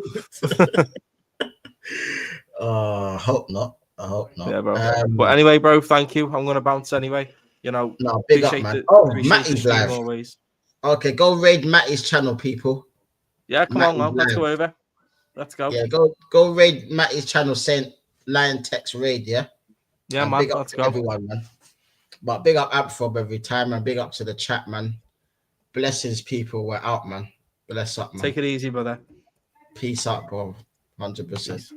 Hope not. Yeah, bro. But anyway, bro, thank you. I'm gonna bounce anyway. No, big up, man. Matty's live. Always. Okay, go raid Matty's channel, people. Yeah, come on, man. Let's go over. Let's go. Yeah, go raid Matty's channel, saying Liontekz raid. Yeah. Yeah, and man. Big up to everyone, man. But big up Amphob every time, and big up to the chat, man. Blessings, people. We're out, man. Bless up, man. Take it easy, brother. Peace out, bro. 100%.